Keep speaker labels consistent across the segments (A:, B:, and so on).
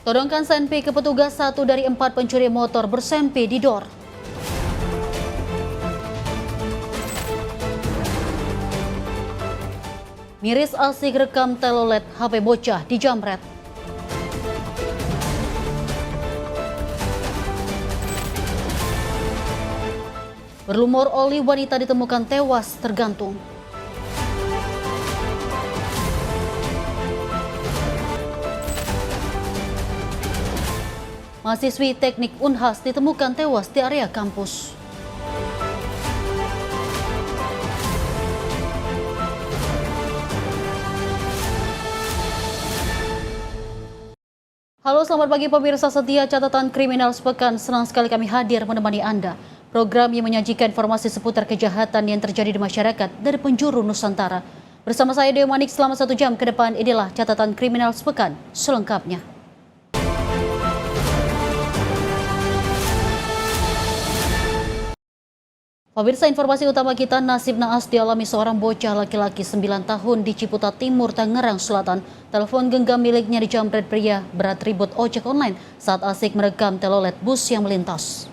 A: Todongkan senpi ke petugas, 1 dari 4 pencuri motor bersenpi di dor. Miris asik rekam telolet HP bocah di Jamret. Berlumur oli, wanita ditemukan tewas tergantung. Mahasiswi teknik Unhas ditemukan tewas di area kampus. Halo, selamat pagi pemirsa setia catatan kriminal sepekan. Senang sekali kami hadir menemani Anda. Program yang menyajikan informasi seputar kejahatan yang terjadi di masyarakat dari penjuru Nusantara. Bersama saya Dewi Manik selama 1 jam ke depan, inilah catatan kriminal sepekan selengkapnya. Pemirsa, informasi utama kita, nasib naas dialami seorang bocah laki-laki 9 tahun di Ciputat Timur, Tangerang Selatan. Telepon genggam miliknya dijamret pria beratribut ojek online saat asik merekam telolet bus yang melintas.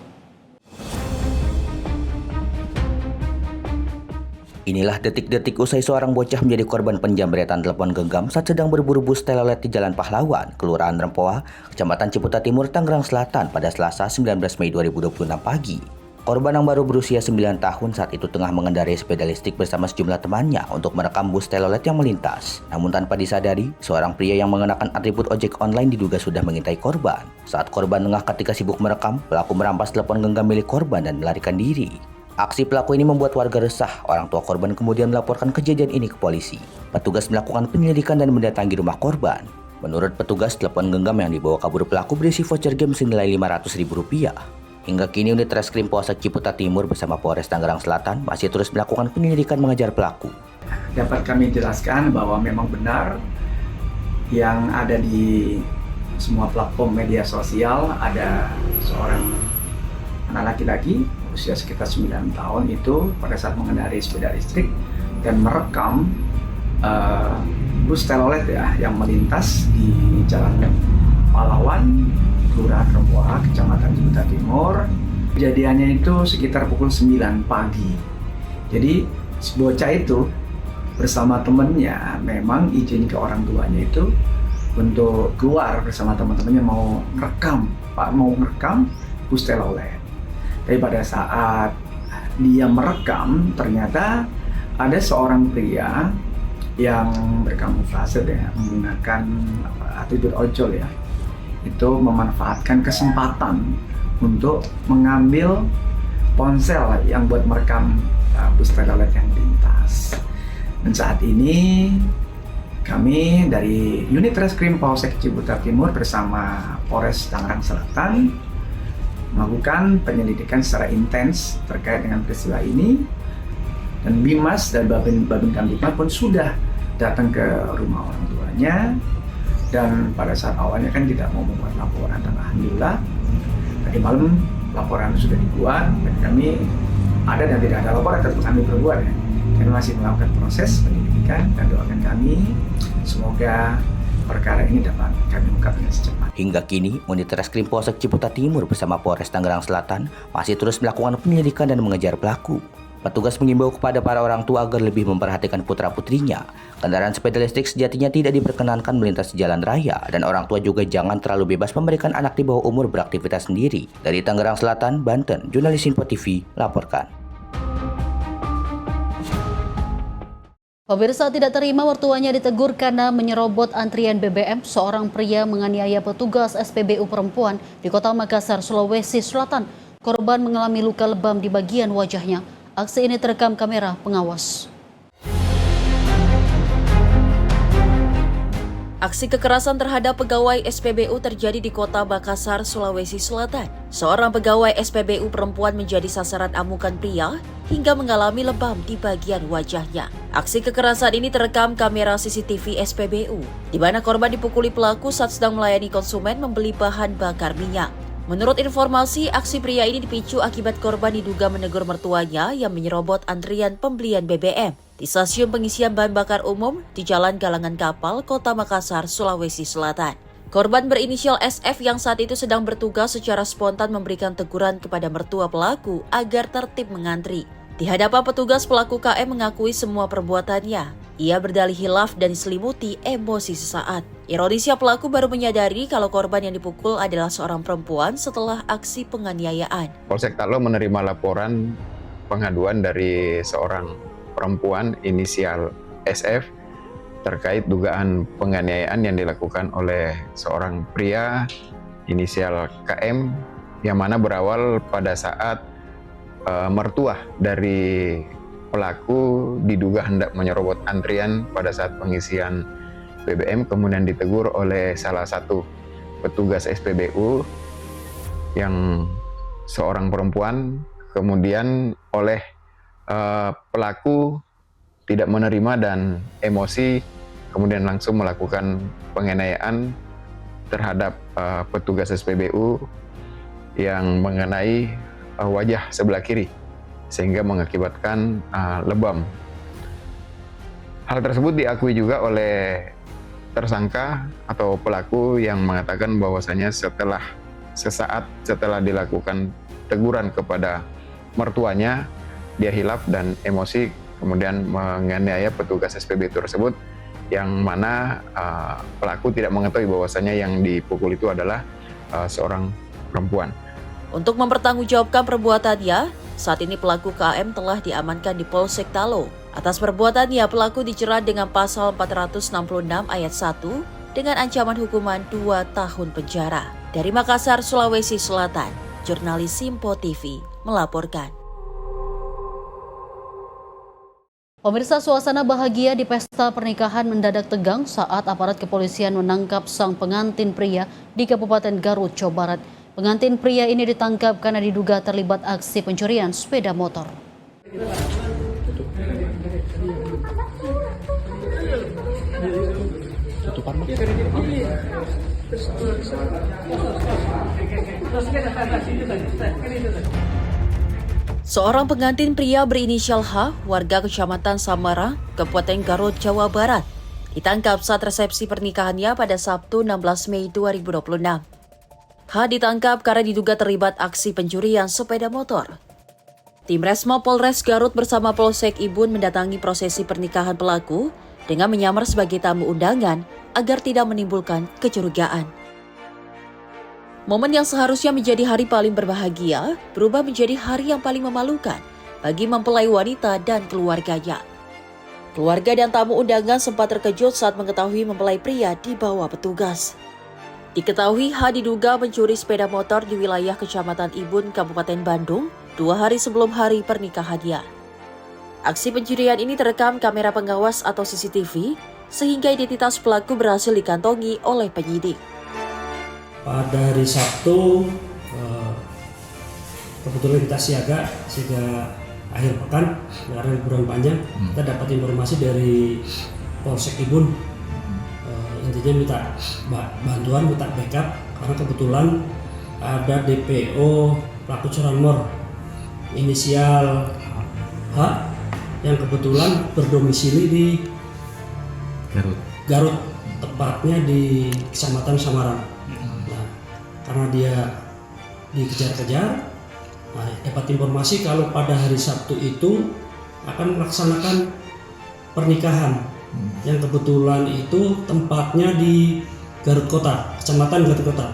B: Inilah detik-detik usai seorang bocah menjadi korban penjamretan telepon genggam saat sedang berburu bus telolet di Jalan Pahlawan, Kelurahan Rempoa, Kecamatan Ciputat Timur, Tangerang Selatan pada Selasa 19 Mei 2026 pagi. Korban yang baru berusia 9 tahun saat itu tengah mengendarai sepeda listrik bersama sejumlah temannya untuk merekam bus telolet yang melintas. Namun tanpa disadari, seorang pria yang mengenakan atribut ojek online diduga sudah mengintai korban. Saat korban tengah ketika sibuk merekam, pelaku merampas telepon genggam milik korban dan melarikan diri. Aksi pelaku ini membuat warga resah. Orang tua korban kemudian melaporkan kejadian ini ke polisi. Petugas melakukan penyelidikan dan mendatangi rumah korban. Menurut petugas, telepon genggam yang dibawa kabur pelaku berisi voucher game senilai Rp500.000. Hingga kini unit Reskrim Polsek Ciputat Timur bersama Polres Tangerang Selatan masih terus melakukan penyelidikan mengejar pelaku.
C: Dapat kami jelaskan bahwa memang benar yang ada di semua platform media sosial ada seorang anak laki-laki usia sekitar 9 tahun itu pada saat mengendarai sepeda listrik dan merekam bus telolet yang melintas di Jalan Pahlawan, Kelurahan Rempoa, Kecamatan Ciputat Timur. Kejadiannya itu sekitar pukul 9 pagi. Jadi si bocah itu bersama temennya memang izin ke orang tuanya itu untuk keluar bersama teman-temannya mau merekam bus telolet. Tapi pada saat dia merekam, ternyata ada seorang pria yang berkamuflase menggunakan atribut ojol itu memanfaatkan kesempatan untuk mengambil ponsel yang buat merekam bus telolet yang lintas. Dan saat ini kami dari unit Reskrim Polsek Ciputat Timur bersama Polres Tangerang Selatan melakukan penyelidikan secara intens terkait dengan peristiwa ini, dan Bimas dan Babin Kamtipmas pun sudah datang ke rumah orang tuanya, dan pada saat awalnya kan tidak mau membuat laporan, dan alhamdulillah tadi malam laporan sudah dibuat dan kami ada dan tidak ada laporan tetap kami berbuat Kami masih melakukan proses penyelidikan dan doakan kami semoga perkara ini dapat kami ungkap dengan secepat.
B: Hingga kini, unit Reskrim Polsek Ciputat Timur bersama Polres Tangerang Selatan masih terus melakukan penyelidikan dan mengejar pelaku. Petugas mengimbau kepada para orang tua agar lebih memperhatikan putra-putrinya. Kendaraan sepeda listrik sejatinya tidak diperkenankan melintas di jalan raya, dan orang tua juga jangan terlalu bebas memberikan anak di bawah umur beraktivitas sendiri. Dari Tangerang Selatan, Banten, Jurnalis Info TV laporkan.
A: Pemirsa, tidak terima mertuanya ditegur karena menyerobot antrian BBM. Seorang pria menganiaya petugas SPBU perempuan di Kota Makassar, Sulawesi Selatan. Korban mengalami luka lebam di bagian wajahnya. Aksi ini terekam kamera pengawas.
D: Aksi kekerasan terhadap pegawai SPBU terjadi di Kota Makassar, Sulawesi Selatan. Seorang pegawai SPBU perempuan menjadi sasaran amukan pria hingga mengalami lebam di bagian wajahnya. Aksi kekerasan ini terekam kamera CCTV SPBU, di mana korban dipukuli pelaku saat sedang melayani konsumen membeli bahan bakar minyak. Menurut informasi, aksi pria ini dipicu akibat korban diduga menegur mertuanya yang menyerobot antrian pembelian BBM di stasiun pengisian bahan bakar umum di Jalan Galangan Kapal, Kota Makassar, Sulawesi Selatan. Korban berinisial SF yang saat itu sedang bertugas secara spontan memberikan teguran kepada mertua pelaku agar tertib mengantri. Di hadapan petugas, pelaku KM mengakui semua perbuatannya. Ia berdalih hilaf dan diselimuti emosi sesaat. Ironisnya, pelaku baru menyadari kalau korban yang dipukul adalah seorang perempuan setelah aksi penganiayaan.
E: Polsek Talo menerima laporan pengaduan dari seorang perempuan inisial SF terkait dugaan penganiayaan yang dilakukan oleh seorang pria inisial KM yang mana berawal pada saat mertua dari pelaku diduga hendak menyerobot antrian pada saat pengisian BBM, kemudian ditegur oleh salah satu petugas SPBU yang seorang perempuan, kemudian oleh pelaku tidak menerima dan emosi, kemudian langsung melakukan penganiayaan terhadap petugas SPBU yang mengenai wajah sebelah kiri, sehingga mengakibatkan lebam. Hal tersebut diakui juga oleh tersangka atau pelaku yang mengatakan bahwasanya sesaat setelah dilakukan teguran kepada mertuanya, dia hilaf dan emosi, kemudian menganiaya petugas SPBU tersebut, yang mana pelaku tidak mengetahui bahwasanya yang dipukul itu adalah seorang perempuan.
D: Untuk mempertanggungjawabkan perbuatannya, saat ini pelaku KM telah diamankan di Polsek Talo. Atas perbuatannya, pelaku dijerat dengan pasal 466 ayat 1 dengan ancaman hukuman 2 tahun penjara. Dari Makassar, Sulawesi Selatan, jurnalis Simpo TV melaporkan.
A: Pemirsa, suasana bahagia di pesta pernikahan mendadak tegang saat aparat kepolisian menangkap sang pengantin pria di Kabupaten Garut, Jawa Barat. Pengantin pria ini ditangkap karena diduga terlibat aksi pencurian sepeda motor.
D: Seorang pengantin pria berinisial H, warga Kecamatan Samara, Kabupaten Garut, Jawa Barat, ditangkap saat resepsi pernikahannya pada Sabtu 16 Mei 2026. H ditangkap karena diduga terlibat aksi pencurian sepeda motor. Tim Resmo Polres Garut bersama Polsek Ibun mendatangi prosesi pernikahan pelaku dengan menyamar sebagai tamu undangan agar tidak menimbulkan kecurigaan. Momen yang seharusnya menjadi hari paling berbahagia berubah menjadi hari yang paling memalukan bagi mempelai wanita dan keluarganya. Keluarga dan tamu undangan sempat terkejut saat mengetahui mempelai pria dibawa petugas. Diketahui H diduga mencuri sepeda motor di wilayah Kecamatan Ibun, Kabupaten Bandung, 2 hari sebelum hari pernikahannya. Aksi pencurian ini terekam kamera pengawas atau CCTV, sehingga identitas pelaku berhasil dikantongi oleh penyidik.
F: Pada hari Sabtu, kebetulan kita siaga akhir pekan, karena liburan panjang, kita dapat informasi dari Polsek Ibun. Intinya minta bantuan, minta backup, karena kebetulan ada DPO pelaku curanmor inisial H yang kebetulan berdomisili di Garut, tepatnya di Kecamatan Samara. Nah, karena dia dikejar-kejar, dapat informasi kalau pada hari Sabtu itu akan melaksanakan pernikahan. Yang kebetulan itu tempatnya di Garut Kota, Kecamatan Garut Kota,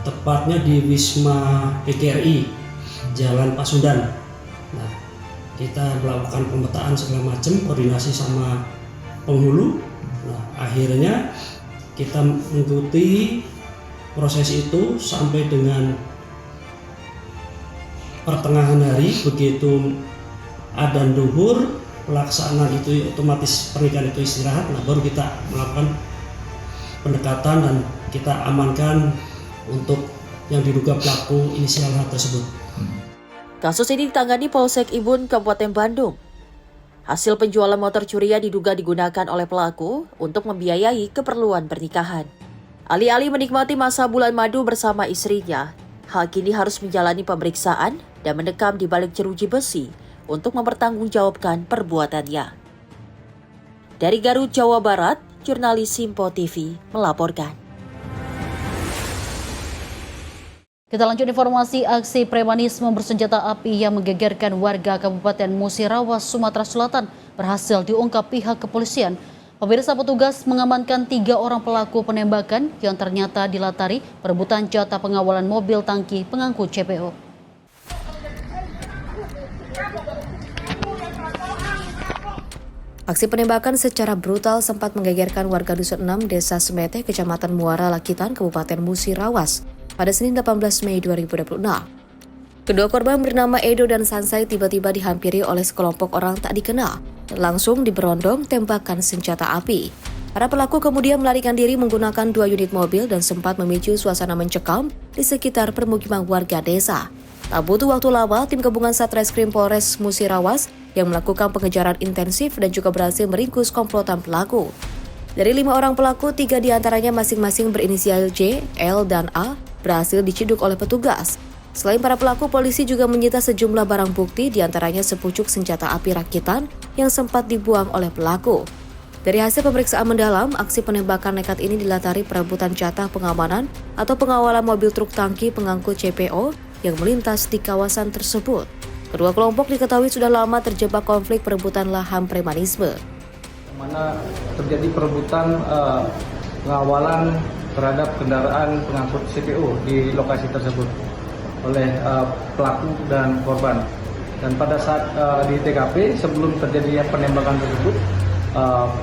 F: tepatnya di Wisma PKRI, Jalan Pasundan. Nah, kita melakukan pemetaan segala macam, koordinasi sama penghulu. Nah, akhirnya kita mengikuti proses itu sampai dengan pertengahan hari, begitu adzan duhur, pelaksanaan itu otomatis pernikahan itu istirahat. Nah, baru kita melakukan pendekatan dan kita amankan untuk yang diduga pelaku inisial H tersebut.
D: Kasus ini ditangani Polsek Ibun, Kabupaten Bandung. Hasil penjualan motor curian diduga digunakan oleh pelaku untuk membiayai keperluan pernikahan. Alih-alih menikmati masa bulan madu bersama istrinya, H kini harus menjalani pemeriksaan dan mendekam di balik jeruji besi untuk mempertanggungjawabkan perbuatannya. Dari Garut, Jawa Barat, jurnalis Simpo TV melaporkan.
A: Kita lanjut informasi aksi premanisme bersenjata api yang menggegerkan warga Kabupaten Musirawas, Sumatera Selatan berhasil diungkap pihak kepolisian. Pemirsa, petugas mengamankan 3 orang pelaku penembakan yang ternyata dilatari perebutan jatah pengawalan mobil tangki pengangkut CPO.
G: Aksi penembakan secara brutal sempat menggegerkan warga Dusun 6, Desa Semete, Kecamatan Muara Lakitan, Kabupaten Musirawas pada Senin 18 Mei 2026. Kedua korban bernama Edo dan Sansai tiba-tiba dihampiri oleh sekelompok orang tak dikenal dan langsung diberondong tembakan senjata api. Para pelaku kemudian melarikan diri menggunakan 2 unit mobil dan sempat memicu suasana mencekam di sekitar permukiman warga desa. Tak butuh waktu lama, tim gabungan Satreskrim Polres Musirawas yang melakukan pengejaran intensif dan juga berhasil meringkus komplotan pelaku. Dari 5 orang pelaku, 3 diantaranya masing-masing berinisial J, L, dan A berhasil diciduk oleh petugas. Selain para pelaku, polisi juga menyita sejumlah barang bukti, diantaranya sepucuk senjata api rakitan yang sempat dibuang oleh pelaku. Dari hasil pemeriksaan mendalam, aksi penembakan nekat ini dilatari perebutan jatah pengamanan atau pengawalan mobil truk tangki pengangkut CPO yang melintas di kawasan tersebut. Kedua kelompok diketahui sudah lama terjebak konflik perebutan lahan premanisme.
H: Mana terjadi perebutan pengawalan terhadap kendaraan pengangkut CPO di lokasi tersebut oleh pelaku dan korban. Dan pada saat di TKP sebelum terjadinya penembakan tersebut,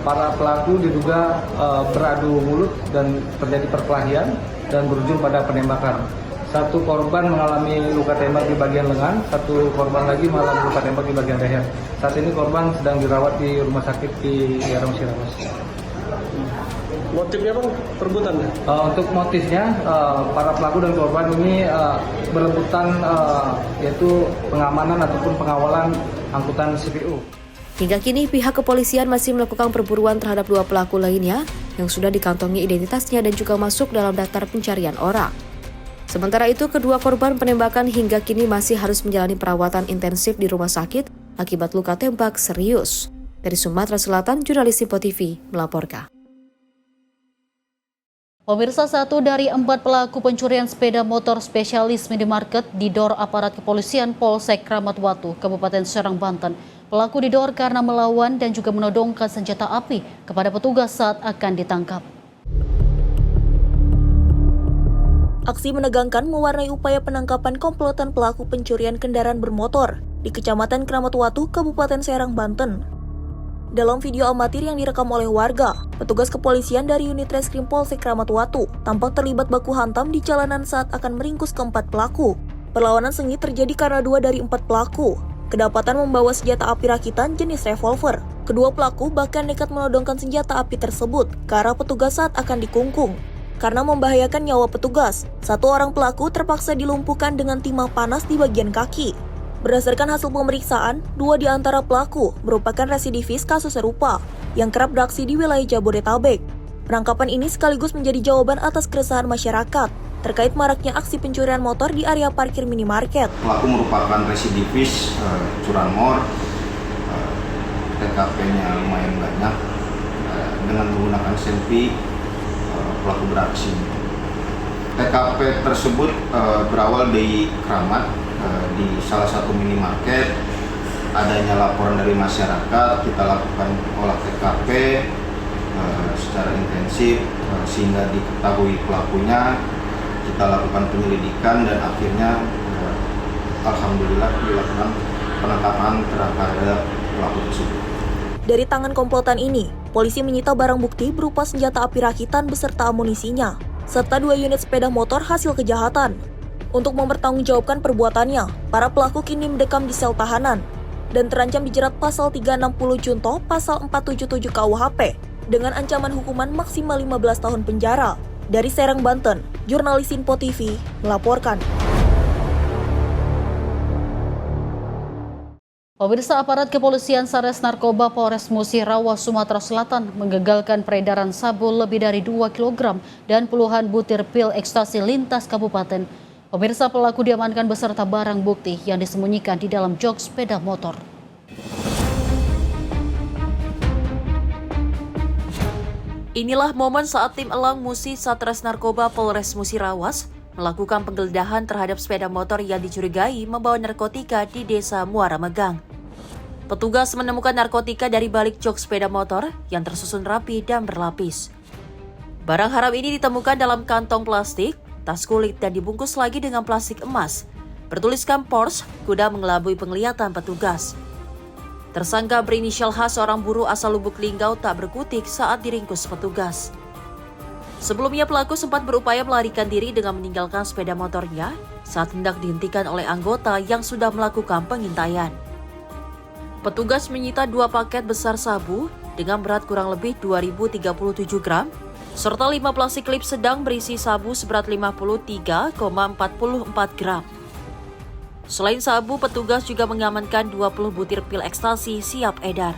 H: para pelaku diduga beradu mulut dan terjadi perkelahian dan berujung pada penembakan. Satu korban mengalami luka tembak di bagian lengan, satu korban lagi mengalami luka tembak di bagian leher. Saat ini korban sedang dirawat di rumah sakit di daerah Musirawas.
F: Motifnya bang, perebutannya?
H: Untuk motifnya, para pelaku dan korban ini berebutan yaitu pengamanan ataupun pengawalan angkutan CPO.
G: Hingga kini pihak kepolisian masih melakukan perburuan terhadap 2 pelaku lainnya yang sudah dikantongi identitasnya dan juga masuk dalam daftar pencarian orang. Sementara itu, kedua korban penembakan hingga kini masih harus menjalani perawatan intensif di rumah sakit akibat luka tembak serius. Dari Sumatera Selatan, jurnalis Simpo TV melaporkan.
A: Pemirsa, 1 dari 4 pelaku pencurian sepeda motor spesialis minimarket didor aparat kepolisian Polsek Kramat Watu, Kabupaten Serang, Banten. Pelaku didor karena melawan dan juga menodongkan senjata api kepada petugas saat akan ditangkap.
D: Aksi menegangkan mewarnai upaya penangkapan komplotan pelaku pencurian kendaraan bermotor di Kecamatan Kramat Watu, Kabupaten Serang, Banten. Dalam video amatir yang direkam oleh warga, petugas kepolisian dari unit Reskrim Polsek Kramat Watu tampak terlibat baku hantam di jalanan saat akan meringkus keempat pelaku. Perlawanan sengit terjadi karena 2 dari 4 pelaku kedapatan membawa senjata api rakitan jenis revolver. Kedua pelaku bahkan nekat menodongkan senjata api tersebut ke arah petugas saat akan dikungkung. Karena membahayakan nyawa petugas, 1 orang pelaku terpaksa dilumpuhkan dengan timah panas di bagian kaki. Berdasarkan hasil pemeriksaan, 2 di antara pelaku merupakan residivis kasus serupa yang kerap beraksi di wilayah Jabodetabek. Penangkapan ini sekaligus menjadi jawaban atas keresahan masyarakat terkait maraknya aksi pencurian motor di area parkir minimarket.
I: Pelaku merupakan residivis curanmor, TKP-nya lumayan banyak, dengan menggunakan selfie pelaku beraksi. TKP tersebut berawal dari Kramat, di salah satu minimarket. Adanya laporan dari masyarakat, kita lakukan olah TKP secara intensif sehingga diketahui pelakunya. Kita lakukan penyelidikan dan akhirnya alhamdulillah dilakukan penangkapan terhadap pelaku tersebut.
D: Dari tangan komplotan ini, polisi menyita barang bukti berupa senjata api rakitan beserta amunisinya, serta 2 unit sepeda motor hasil kejahatan. Untuk mempertanggungjawabkan perbuatannya, para pelaku kini mendekam di sel tahanan dan terancam dijerat pasal 360 Junto pasal 477 KUHP dengan ancaman hukuman maksimal 15 tahun penjara. Dari Serang, Banten, jurnalis Simpo TV melaporkan.
A: Pemirsa, aparat kepolisian Satres Narkoba Polres Musirawas, Sumatera Selatan menggagalkan peredaran sabu lebih dari 2 kg dan puluhan butir pil ekstasi lintas kabupaten. Pemirsa, pelaku diamankan beserta barang bukti yang disembunyikan di dalam jok sepeda motor.
D: Inilah momen saat tim Elang Musi Satres Narkoba Polres Musirawas melakukan penggeledahan terhadap sepeda motor yang dicurigai membawa narkotika di Desa Muara Megang. Petugas menemukan narkotika dari balik jok sepeda motor yang tersusun rapi dan berlapis. Barang haram ini ditemukan dalam kantong plastik, tas kulit dan dibungkus lagi dengan plastik emas. Bertuliskan Porsche guna mengelabui penglihatan petugas. Tersangka berinisial H, seorang buruh asal Lubuk Linggau, tak berkutik saat diringkus petugas. Sebelumnya pelaku sempat berupaya melarikan diri dengan meninggalkan sepeda motornya saat hendak dihentikan oleh anggota yang sudah melakukan pengintaian. Petugas menyita 2 paket besar sabu dengan berat kurang lebih 2037 gram, serta 5 plastik klip sedang berisi sabu seberat 53,44 gram. Selain sabu, petugas juga mengamankan 20 butir pil ekstasi siap edar.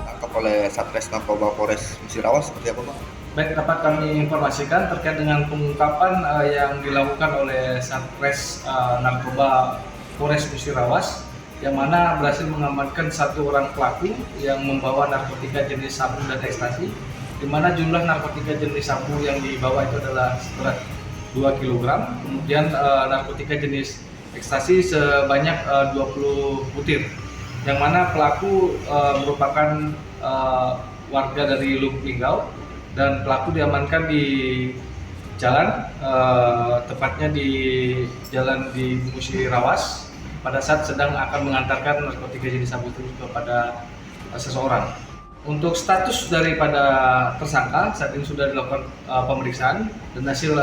I: Tangkap oleh Satres Narkoba Polres Musirawas seperti apa, Pak?
H: Baik, dapat kami informasikan terkait dengan pengungkapan yang dilakukan oleh Satres Narkoba Polres Musirawas, yang mana berhasil mengamankan 1 orang pelaku yang membawa narkotika jenis sabu dan ekstasi, di mana jumlah narkotika jenis sabu yang dibawa itu adalah seberat 2 kg, kemudian narkotika jenis ekstasi sebanyak 20 butir, yang mana pelaku merupakan warga dari Lubuk Linggau, dan pelaku diamankan di jalan, tepatnya di jalan di Musirawas, pada saat sedang akan mengantarkan narkotika jenis sabu itu kepada seseorang. Untuk status daripada tersangka saat ini sudah dilakukan pemeriksaan, dan hasil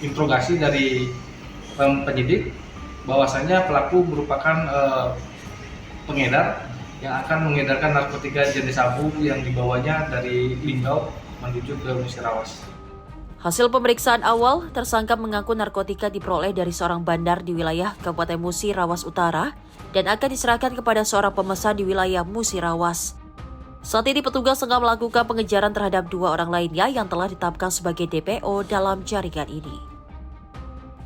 H: interogasi dari penyidik bahwasanya pelaku merupakan pengedar yang akan mengedarkan narkotika jenis sabu yang dibawanya dari Linggau menuju ke Musirawas.
D: Hasil pemeriksaan awal, tersangka mengaku narkotika diperoleh dari seorang bandar di wilayah Kabupaten Musirawas Utara dan akan diserahkan kepada seorang pemesan di wilayah Musirawas. Saat ini petugas tengah melakukan pengejaran terhadap 2 orang lainnya yang telah ditetapkan sebagai DPO dalam jaringan ini.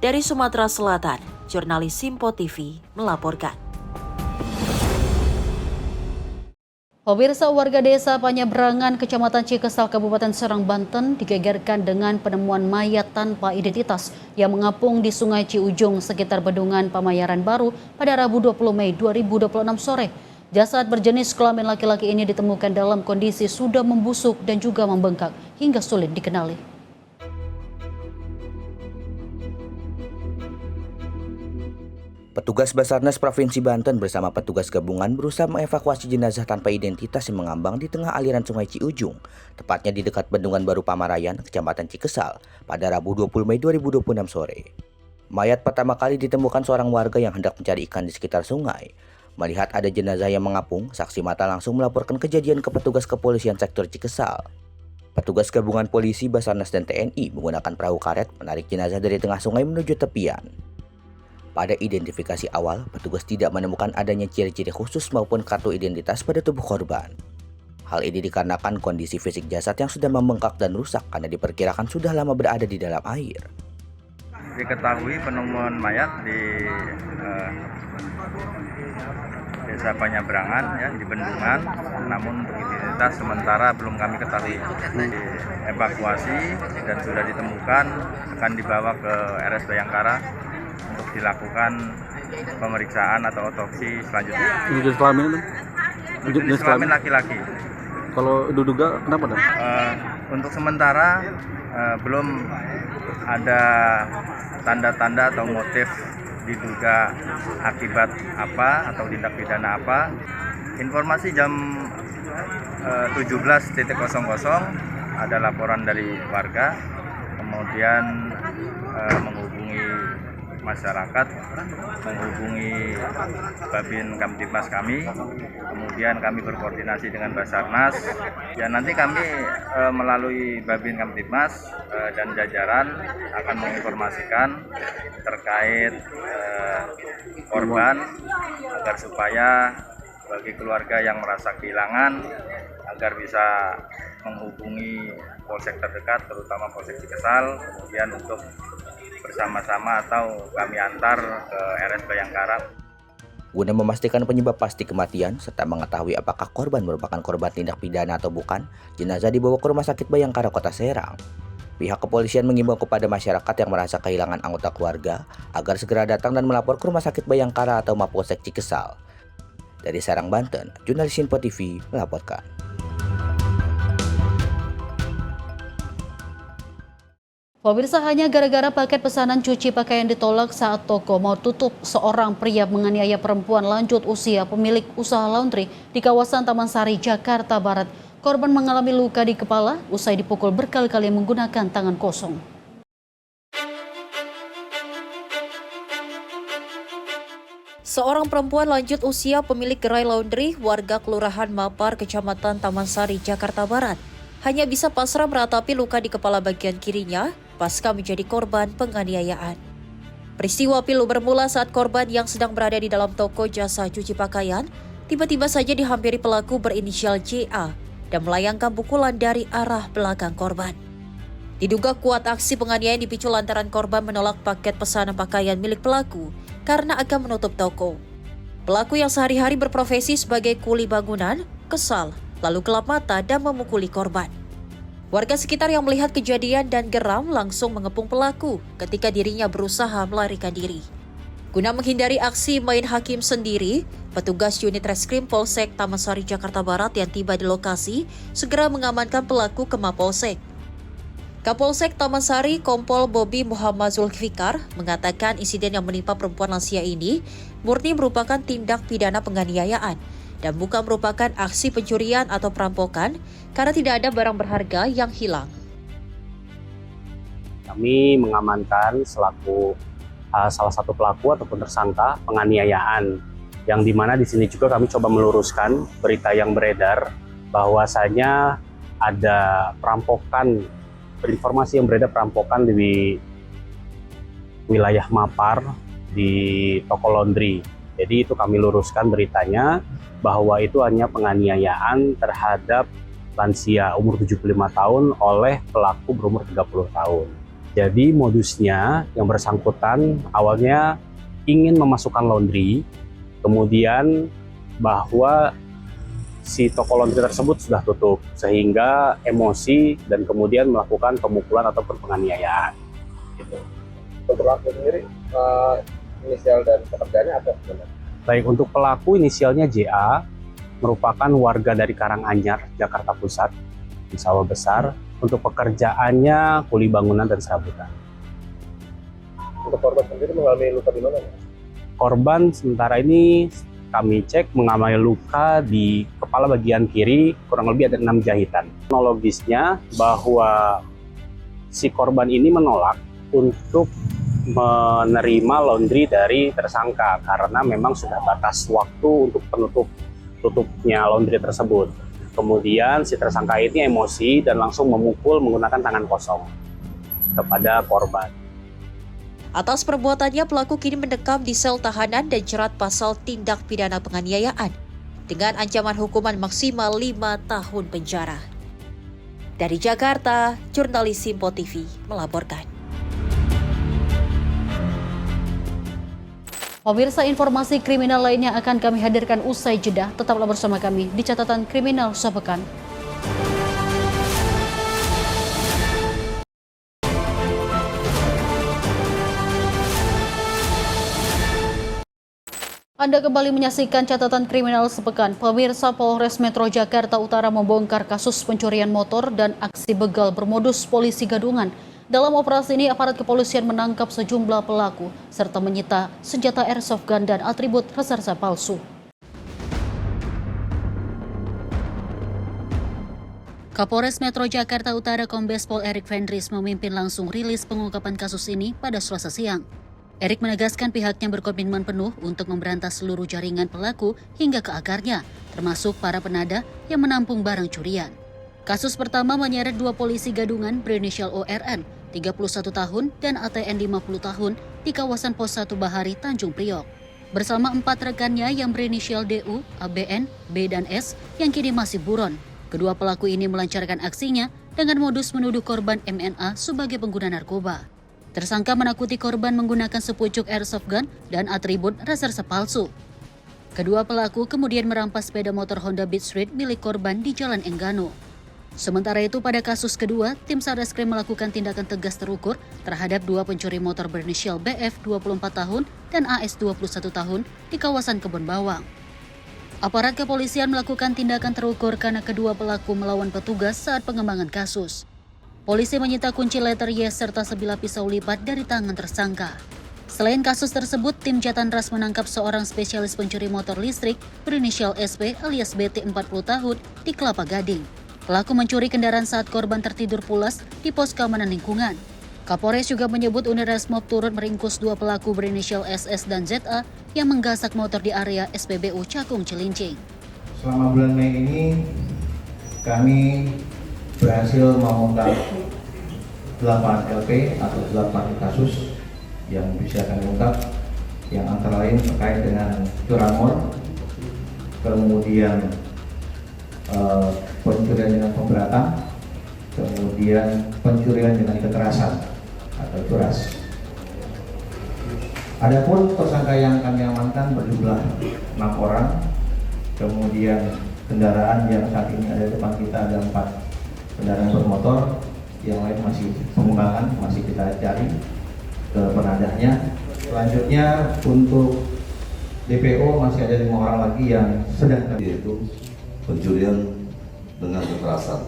D: Dari Sumatera Selatan, jurnalis Simpo TV melaporkan.
A: Pemirsa, warga desa Panyabrangan, Kecamatan Cikesal, Kabupaten Serang, Banten digegerkan dengan penemuan mayat tanpa identitas yang mengapung di Sungai Ciujung sekitar Bendungan Pamayaran Baru pada Rabu 20 Mei 2026 sore. Jasad berjenis kelamin laki-laki ini ditemukan dalam kondisi sudah membusuk dan juga membengkak hingga sulit dikenali.
B: Petugas Basarnas Provinsi Banten bersama petugas gabungan berusaha mengevakuasi jenazah tanpa identitas yang mengambang di tengah aliran Sungai Ciujung, tepatnya di dekat Bendungan Baru Pamarayan, Kecamatan Cikesal, pada Rabu 20 Mei 2026 sore. Mayat pertama kali ditemukan seorang warga yang hendak mencari ikan di sekitar sungai. Melihat ada jenazah yang mengapung, saksi mata langsung melaporkan kejadian ke petugas kepolisian sektor Cikesal. Petugas gabungan polisi, Basarnas dan TNI menggunakan perahu karet menarik jenazah dari tengah sungai menuju tepian. Pada identifikasi awal, petugas tidak menemukan adanya ciri-ciri khusus maupun kartu identitas pada tubuh korban. Hal ini dikarenakan kondisi fisik jasad yang sudah membengkak dan rusak karena diperkirakan sudah lama berada di dalam air.
J: Diketahui penemuan mayat di Desa Panyabrangan ya, di Bendungan, namun untuk identitas sementara belum kami ketahui. Dievakuasi dan sudah ditemukan, akan dibawa ke RS Bayangkara untuk dilakukan pemeriksaan atau otopsi selanjutnya.
K: Jenis kelamin itu?
J: Jenis kelamin laki-laki.
K: Kalau diduga kenapa dan?
J: Untuk sementara belum ada tanda-tanda atau motif diduga akibat apa atau tindak pidana apa. Informasi jam 17.00 ada laporan dari warga, kemudian menghubungi masyarakat, menghubungi Babin Kamtibmas kami, kemudian kami berkoordinasi dengan Basarnas. Ya, nanti kami melalui Babin Kamtibmas dan jajaran akan menginformasikan terkait korban agar supaya bagi keluarga yang merasa kehilangan agar bisa menghubungi polsek terdekat, terutama Polsek Cikesal, kemudian untuk bersama-sama atau kami antar ke RS Bayangkara.
B: Guna memastikan penyebab pasti kematian serta mengetahui apakah korban merupakan korban tindak pidana atau bukan, jenazah dibawa ke Rumah Sakit Bayangkara Kota Serang. Pihak kepolisian mengimbau kepada masyarakat yang merasa kehilangan anggota keluarga agar segera datang dan melapor ke Rumah Sakit Bayangkara atau Mapolsek Cikesal. Dari Serang, Banten, jurnalis Info TV melaporkan.
A: Pemirsa, hanya gara-gara paket pesanan cuci pakaian ditolak saat toko mau tutup, seorang pria menganiaya perempuan lanjut usia pemilik usaha laundry di kawasan Taman Sari, Jakarta Barat. Korban mengalami luka di kepala usai dipukul berkali-kali menggunakan tangan kosong.
D: Seorang perempuan lanjut usia pemilik gerai laundry warga Kelurahan Mapar, Kecamatan Taman Sari, Jakarta Barat, hanya bisa pasrah meratapi luka di kepala bagian kirinya pasca menjadi korban penganiayaan. Peristiwa pilu bermula saat korban yang sedang berada di dalam toko jasa cuci pakaian tiba-tiba saja dihampiri pelaku berinisial JA dan melayangkan pukulan dari arah belakang korban. Diduga kuat aksi penganiayaan dipicu lantaran korban menolak paket pesanan pakaian milik pelaku karena akan menutup toko. Pelaku yang sehari-hari berprofesi sebagai kuli bangunan kesal, lalu gelap mata dan memukuli korban. Warga sekitar yang melihat kejadian dan geram langsung mengepung pelaku ketika dirinya berusaha melarikan diri. Guna menghindari aksi main hakim sendiri, petugas unit reskrim Polsek Taman Sari, Jakarta Barat yang tiba di lokasi segera mengamankan pelaku ke Mapolsek. Kapolsek Taman Sari, Kompol Bobi Muhammad Zulfikar, mengatakan insiden yang menimpa perempuan lansia ini murni merupakan tindak pidana penganiayaan dan bukan merupakan aksi pencurian atau perampokan karena tidak ada barang berharga yang hilang.
L: Kami mengamankan selaku salah satu pelaku ataupun tersangka penganiayaan, yang dimana di sini juga kami coba meluruskan berita yang beredar bahwasanya ada perampokan, berinformasi yang beredar perampokan di wilayah Mapar di toko laundry. Jadi itu kami luruskan beritanya bahwa itu hanya penganiayaan terhadap lansia umur 75 tahun oleh pelaku berumur 30 tahun. Jadi modusnya yang bersangkutan awalnya ingin memasukkan laundry, kemudian bahwa si toko laundry tersebut sudah tutup sehingga emosi dan kemudian melakukan pemukulan ataupun penganiayaan. Gitu.
K: Untuk pelaku sendiri, inisial dan pekerjaannya apa sebenarnya?
L: Baik, untuk pelaku inisialnya JA, merupakan warga dari Karanganyar, Jakarta Pusat, di Sawah Besar. Untuk pekerjaannya kuli bangunan dan serabutan.
K: Untuk korban sendiri mengalami luka di mana?
L: Korban sementara ini kami cek mengalami luka di kepala bagian kiri, kurang lebih ada 6 jahitan. Kronologisnya bahwa si korban ini menolak untuk menerima laundry dari tersangka karena memang sudah batas waktu untuk tutupnya laundry tersebut. Kemudian si tersangka ini emosi dan langsung memukul menggunakan tangan kosong kepada korban.
D: Atas perbuatannya, pelaku kini mendekam di sel tahanan dan jerat pasal tindak pidana penganiayaan dengan ancaman hukuman maksimal 5 tahun penjara. Dari Jakarta, jurnalis Info TV melaporkan.
A: Pemirsa, informasi kriminal lainnya akan kami hadirkan usai jeda. Tetaplah bersama kami di Catatan Kriminal Sepekan. Anda kembali menyaksikan Catatan Kriminal Sepekan. Pemirsa, Polres Metro Jakarta Utara membongkar kasus pencurian motor dan aksi begal bermodus polisi gadungan. Dalam operasi ini, aparat kepolisian menangkap sejumlah pelaku serta menyita senjata airsoft gun dan atribut reserse palsu. Kapolres Metro Jakarta Utara Kombes Pol Erik Vendris memimpin langsung rilis pengungkapan kasus ini pada Selasa siang. Erik menegaskan pihaknya berkomitmen penuh untuk memberantas seluruh jaringan pelaku hingga ke akarnya, termasuk para penada yang menampung barang curian. Kasus pertama menyeret 2 polisi gadungan berinisial ORN, 31 tahun, dan ATN 50 tahun di kawasan Pos 1 Bahari, Tanjung Priok. Bersama 4 rekannya yang berinisial DU, ABN, B, dan S yang kini masih buron. Kedua pelaku ini melancarkan aksinya dengan modus menuduh korban MNA sebagai pengguna narkoba. Tersangka menakuti korban menggunakan sepucuk airsoft gun dan atribut reserse palsu. Kedua pelaku kemudian merampas sepeda motor Honda Beat Street milik korban di Jalan Enggano. Sementara itu pada kasus kedua, tim Satreskrim melakukan tindakan tegas terukur terhadap 2 pencuri motor berinisial BF 24 tahun dan AS 21 tahun di kawasan Kebon Bawang. Aparat kepolisian melakukan tindakan terukur karena kedua pelaku melawan petugas saat pengembangan kasus. Polisi menyita kunci letter Y serta sebilah pisau lipat dari tangan tersangka. Selain kasus tersebut, tim Jatanras menangkap seorang spesialis pencuri motor listrik berinisial SP alias BT 40 tahun di Kelapa Gading. Pelaku mencuri kendaraan saat korban tertidur pulas di pos keamanan lingkungan. Kapolres juga menyebut unit Resmob turut meringkus 2 pelaku berinisial SS dan ZA yang menggasak motor di area SPBU Cakung Cilincing.
M: Selama bulan Mei ini kami berhasil mengungkap 8 LP atau 8 kasus yang bisa kami ungkap, yang antara lain terkait dengan curanmor, kemudian pencurian dengan pemberatan, kemudian pencurian dengan kekerasan atau curas. Adapun tersangka yang kami amankan berjumlah 6 orang, kemudian kendaraan yang saat ini ada di depan kita ada 4 kendaraan bermotor, yang lain masih pengembangan, masih kita cari ke penadahnya. Selanjutnya untuk DPO masih ada 5 orang lagi yang sedang
N: yaitu pencurian dengan kekerasan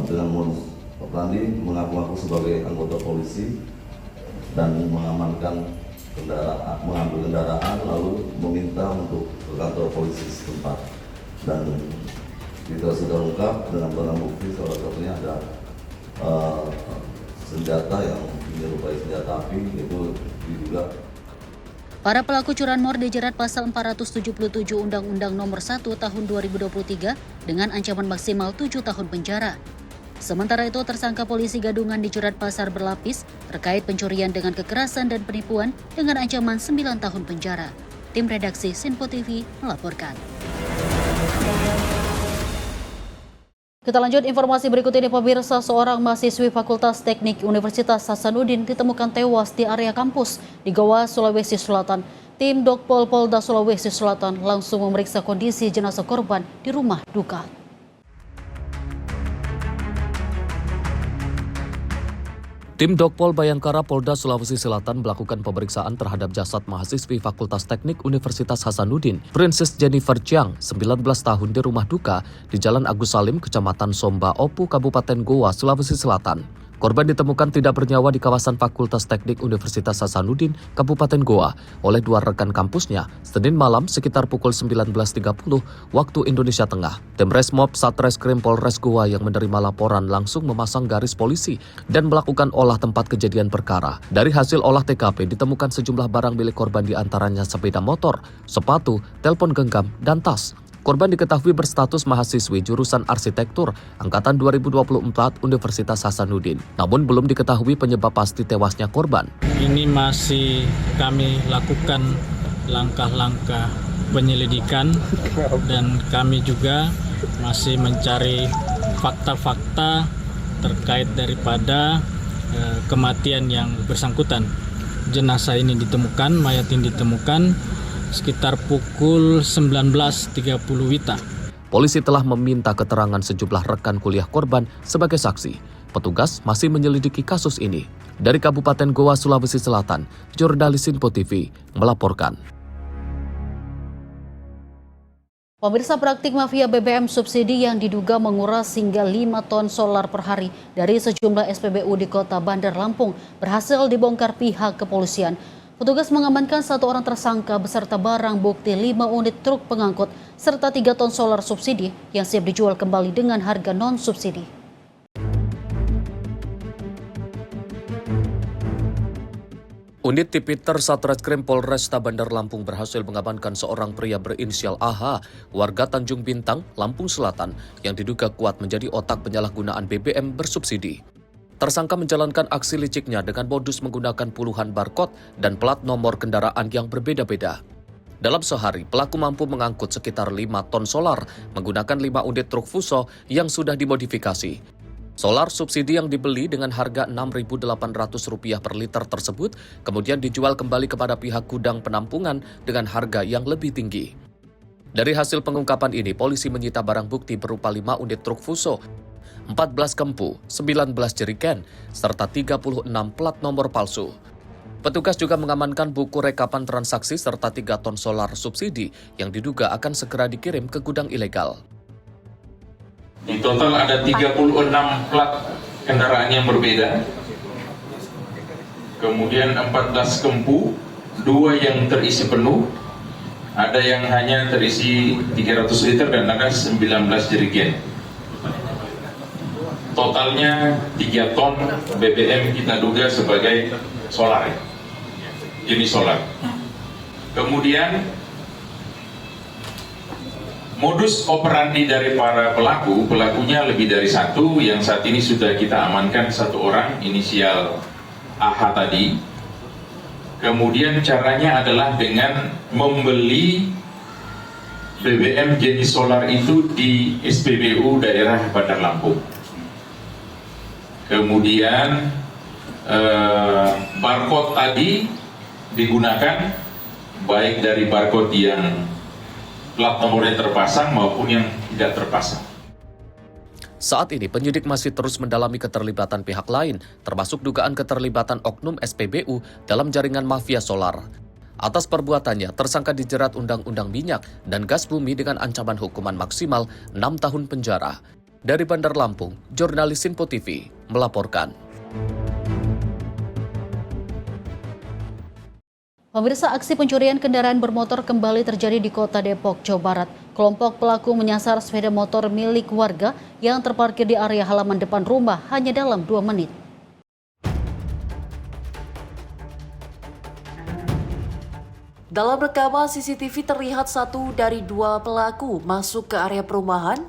N: dengan modus operandi mengaku-ngaku sebagai anggota polisi dan mengamankan kendaraan, mengambil kendaraan lalu meminta untuk ke kantor polisi setempat, dan kita sudah ungkap dengan barang bukti, salah satunya ada senjata yang menyerupai senjata api, itu diduga.
A: Para pelaku curanmor dijerat pasal 477 Undang-Undang Nomor 1 Tahun 2023 dengan ancaman maksimal 7 tahun penjara. Sementara itu, tersangka polisi Gadungan dijerat pasal berlapis terkait pencurian dengan kekerasan dan penipuan dengan ancaman 9 tahun penjara. Tim redaksi Sinpo TV melaporkan. Kita lanjut informasi berikut ini, pemirsa. Seorang mahasiswi Fakultas Teknik Universitas Hasanuddin ditemukan tewas di area kampus di Goa, Sulawesi Selatan. Tim Dokpol Polda Sulawesi Selatan langsung memeriksa kondisi jenazah korban di rumah duka.
O: Tim Dokpol Bayangkara Polda Sulawesi Selatan melakukan pemeriksaan terhadap jasad mahasiswi Fakultas Teknik Universitas Hasanuddin, Princess Jennifer Chiang, 19 tahun di rumah duka di Jalan Agus Salim, Kecamatan Somba Opu, Kabupaten Goa, Sulawesi Selatan. Korban ditemukan tidak bernyawa di kawasan Fakultas Teknik Universitas Hasanuddin, Kabupaten Goa, oleh 2 rekan kampusnya Senin malam sekitar pukul 19.30 waktu Indonesia Tengah. Tim Resmob Satreskrim Polres Goa yang menerima laporan langsung memasang garis polisi dan melakukan olah tempat kejadian perkara. Dari hasil olah TKP ditemukan sejumlah barang milik korban, di antaranya sepeda motor, sepatu, telepon genggam, dan tas. Korban diketahui berstatus mahasiswi jurusan arsitektur angkatan 2024 Universitas Hasanuddin. Namun belum diketahui penyebab pasti tewasnya korban.
P: Ini masih kami lakukan langkah-langkah penyelidikan dan kami juga masih mencari fakta-fakta terkait daripada kematian yang bersangkutan. Jenazah ini ditemukan, mayat ini ditemukan sekitar pukul 19.30 WITA.
O: Polisi telah meminta keterangan sejumlah rekan kuliah korban sebagai saksi. Petugas masih menyelidiki kasus ini. Dari Kabupaten Goa, Sulawesi Selatan, jurnalis Sinpo TV melaporkan.
A: Pemirsa, praktik mafia BBM subsidi yang diduga menguras hingga 5 ton solar per hari dari sejumlah SPBU di Kota Bandar Lampung berhasil dibongkar pihak kepolisian. Petugas mengamankan 1 orang tersangka beserta barang bukti 5 unit truk pengangkut serta 3 ton solar subsidi yang siap dijual kembali dengan harga non-subsidi.
O: Unit Tipiter Satreskrim Polresta Bandar Lampung berhasil mengamankan seorang pria berinisial AH, warga Tanjung Bintang, Lampung Selatan, yang diduga kuat menjadi otak penyalahgunaan BBM bersubsidi. Tersangka menjalankan aksi liciknya dengan modus menggunakan puluhan barcode dan plat nomor kendaraan yang berbeda-beda. Dalam sehari, pelaku mampu mengangkut sekitar 5 ton solar menggunakan 5 unit truk Fuso yang sudah dimodifikasi. Solar subsidi yang dibeli dengan harga Rp6.800 per liter tersebut kemudian dijual kembali kepada pihak gudang penampungan dengan harga yang lebih tinggi. Dari hasil pengungkapan ini, polisi menyita barang bukti berupa 5 unit truk Fuso, 14 kempu, 19 jerigen, serta 36 plat nomor palsu. Petugas juga mengamankan buku rekapan transaksi serta 3 ton solar subsidi yang diduga akan segera dikirim ke gudang ilegal.
Q: Di total ada 36 plat kendaraan yang berbeda. Kemudian 14 kempu, 2 yang terisi penuh, ada yang hanya terisi 300 liter dan ada 19 jerigen. Totalnya 3 ton BBM kita duga sebagai solar, jenis solar. Kemudian modus operandi dari para pelakunya lebih dari 1, yang saat ini sudah kita amankan 1 orang, inisial AH tadi. Kemudian caranya adalah dengan membeli BBM jenis solar itu di SPBU daerah Bandar Lampung. Kemudian barcode tadi digunakan baik dari barcode yang plat nomornya terpasang maupun yang tidak terpasang.
O: Saat ini penyidik masih terus mendalami keterlibatan pihak lain, termasuk dugaan keterlibatan oknum SPBU dalam jaringan mafia solar. Atas perbuatannya, tersangka dijerat Undang-Undang Minyak dan Gas Bumi dengan ancaman hukuman maksimal 6 tahun penjara. Dari Bandar Lampung, jurnalis Info TV melaporkan.
A: Pemirsa, aksi pencurian kendaraan bermotor kembali terjadi di Kota Depok, Jawa Barat. Kelompok pelaku menyasar sepeda motor milik warga yang terparkir di area halaman depan rumah hanya dalam 2 menit.
D: Dalam rekaman CCTV terlihat 1 dari 2 pelaku masuk ke area perumahan.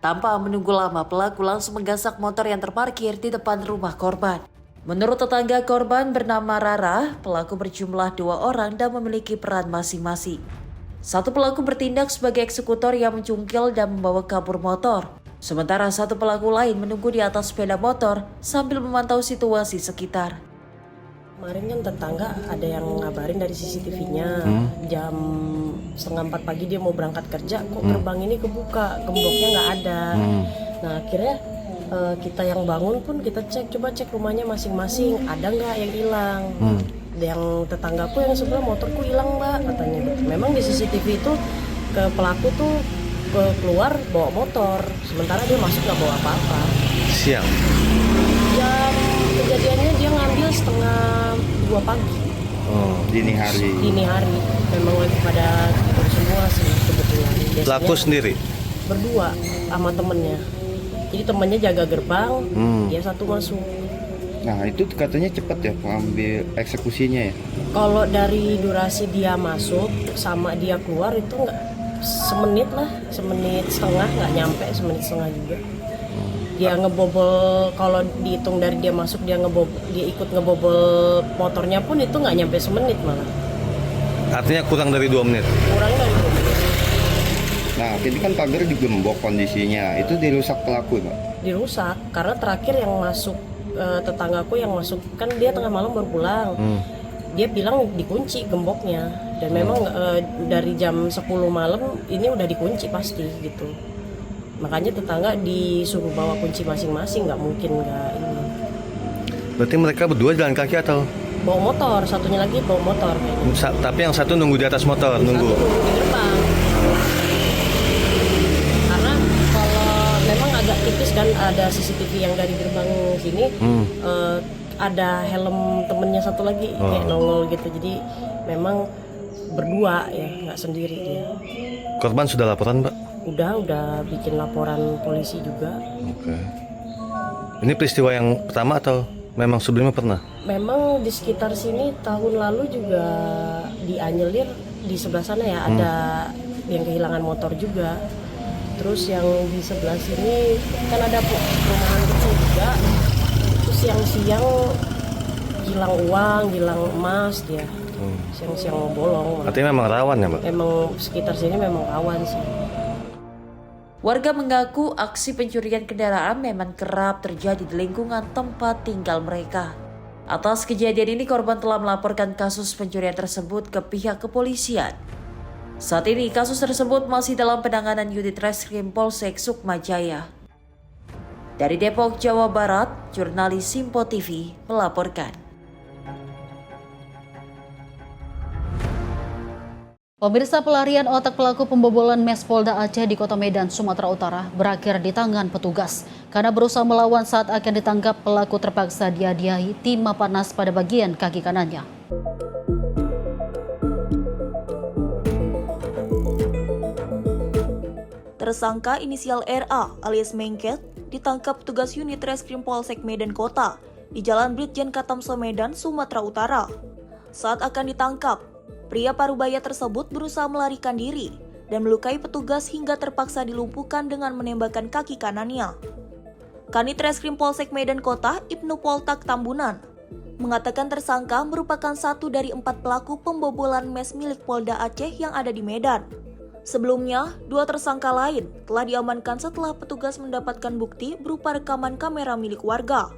D: Tanpa menunggu lama, pelaku langsung menggasak motor yang terparkir di depan rumah korban. Menurut tetangga korban bernama Rara, pelaku berjumlah 2 orang dan memiliki peran masing-masing. 1 pelaku bertindak sebagai eksekutor yang mencungkil dan membawa kabur motor. Sementara 1 pelaku lain menunggu di atas sepeda motor sambil memantau situasi sekitar.
R: Kemarin kan tetangga ada yang ngabarin dari CCTV-nya, jam 3:30 pagi dia mau berangkat kerja, kok gerbang ini kebuka, gemboknya nggak ada. Nah akhirnya kita yang bangun pun kita coba cek rumahnya masing-masing, ada nggak yang hilang. Yang tetanggaku yang sebelah motorku hilang mbak katanya. Memang di CCTV itu ke pelaku tuh keluar bawa motor, sementara dia masuk nggak bawa apa-apa.
S: Siang?
R: Jam kejadiannya dia ngambil 1:30 pagi.
S: Oh, dini hari.
R: Dini hari, memang lagi pada tidur semua sih kebetulan.
S: Pelaku sendiri?
R: Berdua sama temennya. Jadi temennya jaga gerbang, dia 1 masuk.
S: Nah itu katanya cepat ya ambil eksekusinya ya?
R: Kalau dari durasi dia masuk sama dia keluar itu nggak semenit lah, 1,5 menit, nggak nyampe 1,5 menit juga. Dia ngebobol, kalau dihitung dari dia masuk dia ikut ngebobol motornya pun itu nggak nyampe 1 menit malah.
S: Artinya kurang dari 2 menit?
R: Kurang dari 2 menit.
S: Nah, jadi kan pagar digembok kondisinya, itu dirusak pelaku, Pak?
R: Dirusak, karena terakhir yang masuk, tetanggaku yang masuk, kan dia tengah malam baru pulang. Dia bilang dikunci gemboknya, dan memang dari jam 10 malam ini udah dikunci pasti gitu. Makanya tetangga disuruh bawa kunci masing-masing, nggak mungkin nggak ini.
S: Berarti mereka berdua jalan kaki atau?
R: Bawa motor, satunya lagi bawa motor kayaknya.
S: Tapi yang satu nunggu di atas motor, nunggu
R: di gerbang. Karena kalau memang agak tipis kan ada CCTV yang dari gerbang sini, ada helm temennya satu lagi kayak nongol gitu. Jadi memang berdua ya, nggak sendiri dia.
S: Korban sudah laporan, Mbak?
R: Udah bikin laporan polisi juga.
S: Oke. Ini peristiwa yang pertama atau memang sebelumnya pernah? Memang
R: di sekitar sini tahun lalu juga di Anyelir di sebelah sana ya ada yang kehilangan motor juga. Terus yang di sebelah sini kan ada perumahan kecil juga. Terus siang-siang hilang uang, hilang emas dia. Siang-siang bolong.
S: Artinya memang rawan ya, Mbak?
R: Emang sekitar sini memang rawan sih.
D: Warga mengaku aksi pencurian kendaraan memang kerap terjadi di lingkungan tempat tinggal mereka. Atas kejadian ini, korban telah melaporkan kasus pencurian tersebut ke pihak kepolisian. Saat ini kasus tersebut masih dalam penanganan unit Reskrim Polsek Sukma Jaya. Dari Depok, Jawa Barat, jurnalis Simpo TV melaporkan.
A: Pemirsa, pelarian otak pelaku pembobolan mes Polda Aceh di Kota Medan, Sumatera Utara berakhir di tangan petugas. Karena berusaha melawan saat akan ditangkap, pelaku terpaksa dihadiahi timah panas pada bagian kaki kanannya.
T: Tersangka inisial RA alias Mengket ditangkap petugas unit Reskrim Polsek Medan Kota di Jalan Brigjen Katamso Medan, Sumatera Utara. Saat akan ditangkap, pria parubaya tersebut berusaha melarikan diri dan melukai petugas hingga terpaksa dilumpuhkan dengan menembakkan kaki kanannya. Kanit Reskrim Polsek Medan Kota, Ibnu Poltak Tambunan, mengatakan tersangka merupakan satu dari 4 pelaku pembobolan mes milik Polda Aceh yang ada di Medan. Sebelumnya, 2 tersangka lain telah diamankan setelah petugas mendapatkan bukti berupa rekaman kamera milik warga.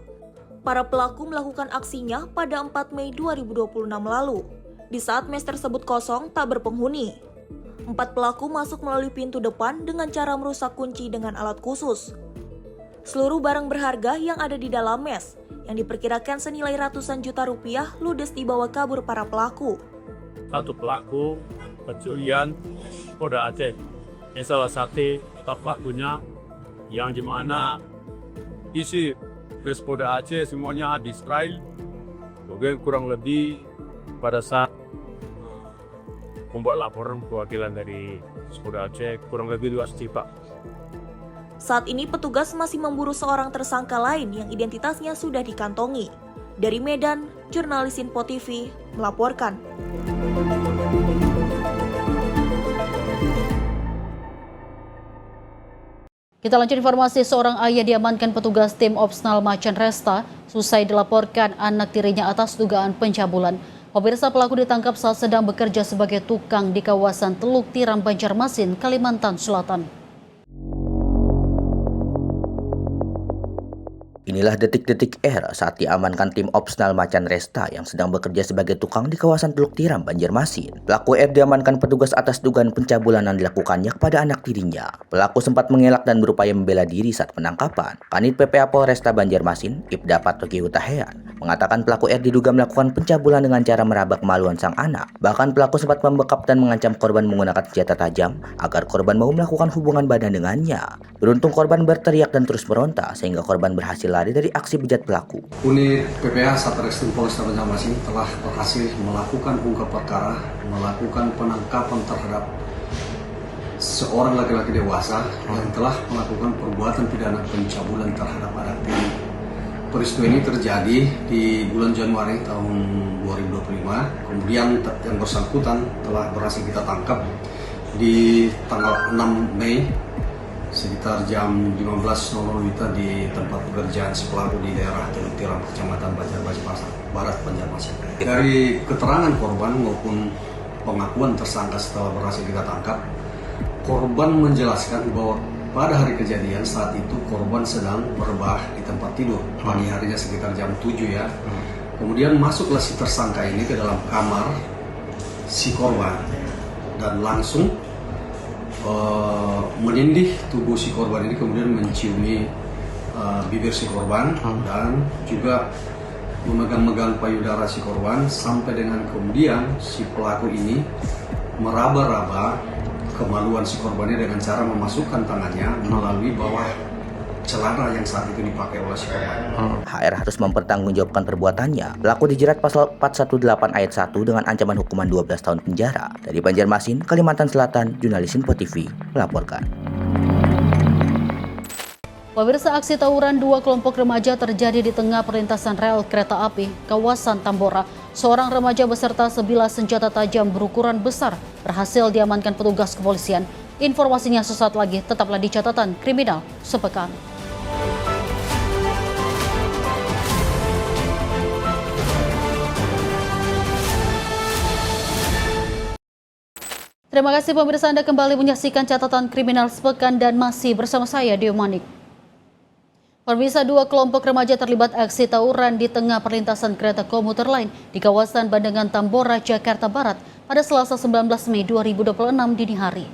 T: Para pelaku melakukan aksinya pada 4 Mei 2026 lalu. Di saat mes tersebut kosong tak berpenghuni. 4 pelaku masuk melalui pintu depan dengan cara merusak kunci dengan alat khusus. Seluruh barang berharga yang ada di dalam mes, yang diperkirakan senilai ratusan juta rupiah, ludes dibawa kabur para pelaku.
U: Satu pelaku pencurian Polda Aceh. Ini salah satu pelakunya yang dimana isi mes Polda Aceh semuanya di Israel. Kemudian kurang lebih pada saat membuat laporan perwakilan dari Polda Aceh kurang lebih 2 setiap.
T: Saat ini petugas masih memburu seorang tersangka lain yang identitasnya sudah dikantongi. Dari Medan, jurnalis Simpo TV melaporkan.
A: Kita lanjut informasi, seorang ayah diamankan petugas tim Opsnal Macan Resta selesai dilaporkan anak tirinya atas dugaan pencabulan. Pemirsa, pelaku ditangkap saat sedang bekerja sebagai tukang di kawasan Teluk Tiram, Banjarmasin, Kalimantan Selatan.
B: Inilah detik-detik saat diamankan tim Opsnal Macan Resta yang sedang bekerja sebagai tukang di kawasan Teluk Tiram, Banjarmasin. Pelaku diamankan petugas atas dugaan pencabulan yang dilakukannya kepada anak tirinya. Pelaku sempat mengelak dan berupaya membela diri saat penangkapan. Kanit PPA Polresta Banjarmasin, Ibda Patoki Hutahean, mengatakan pelaku diduga melakukan pencabulan dengan cara meraba kemaluan sang anak. Bahkan pelaku sempat membekap dan mengancam korban menggunakan senjata tajam agar korban mau melakukan hubungan badan dengannya. Beruntung korban berteriak dan terus meronta sehingga korban berhasil lari dari aksi bejat pelaku.
V: Unit PPA Satreskrim Polresta Banjarmasin telah berhasil melakukan ungkap perkara, melakukan penangkapan terhadap seorang laki-laki dewasa yang telah melakukan perbuatan pidana pencabulan terhadap anak tiri. Peristiwa ini terjadi di bulan Januari tahun 2025. Kemudian yang bersangkutan telah berhasil kita tangkap di tanggal 6 Mei sekitar jam 15.00 di tempat pekerjaan si pelaku di daerah Teluk Tiram, Kecamatan Banjarmasin Barat, Banjarmasin. Dari keterangan korban maupun pengakuan tersangka setelah berhasil kita tangkap, korban menjelaskan bahwa pada hari kejadian saat itu korban sedang merebah di tempat tidur. Pagi harinya sekitar jam 7 ya. Kemudian masuklah si tersangka ini ke dalam kamar si korban dan langsung menindih tubuh si korban ini, kemudian menciumi bibir si korban dan juga memegang-megang payudara si korban sampai dengan kemudian si pelaku ini meraba-raba kemaluan si korbannya dengan cara memasukkan tangannya melalui bawah celana yang saat itu dipakai oleh si korban.
B: HR harus mempertanggungjawabkan perbuatannya. Pelaku dijerat pasal 418 ayat 1 dengan ancaman hukuman 12 tahun penjara. Dari Banjarmasin, Kalimantan Selatan, jurnalis Simpo TV melaporkan.
A: Pemirsa, aksi tawuran 2 kelompok remaja terjadi di tengah perlintasan rel kereta api kawasan Tambora. Seorang remaja beserta sebilah senjata tajam berukuran besar berhasil diamankan petugas kepolisian. Informasinya sesaat lagi, tetaplah di Catatan Kriminal Sepekan. Terima kasih pemirsa, Anda kembali menyaksikan Catatan Kriminal Sepekan dan masih bersama saya, Deo Manik. Pemirsa, dua kelompok remaja terlibat aksi tawuran di tengah perlintasan kereta komuter lain di kawasan Bandengan Tambora, Jakarta Barat pada Selasa 19 Mei 2026 dini hari.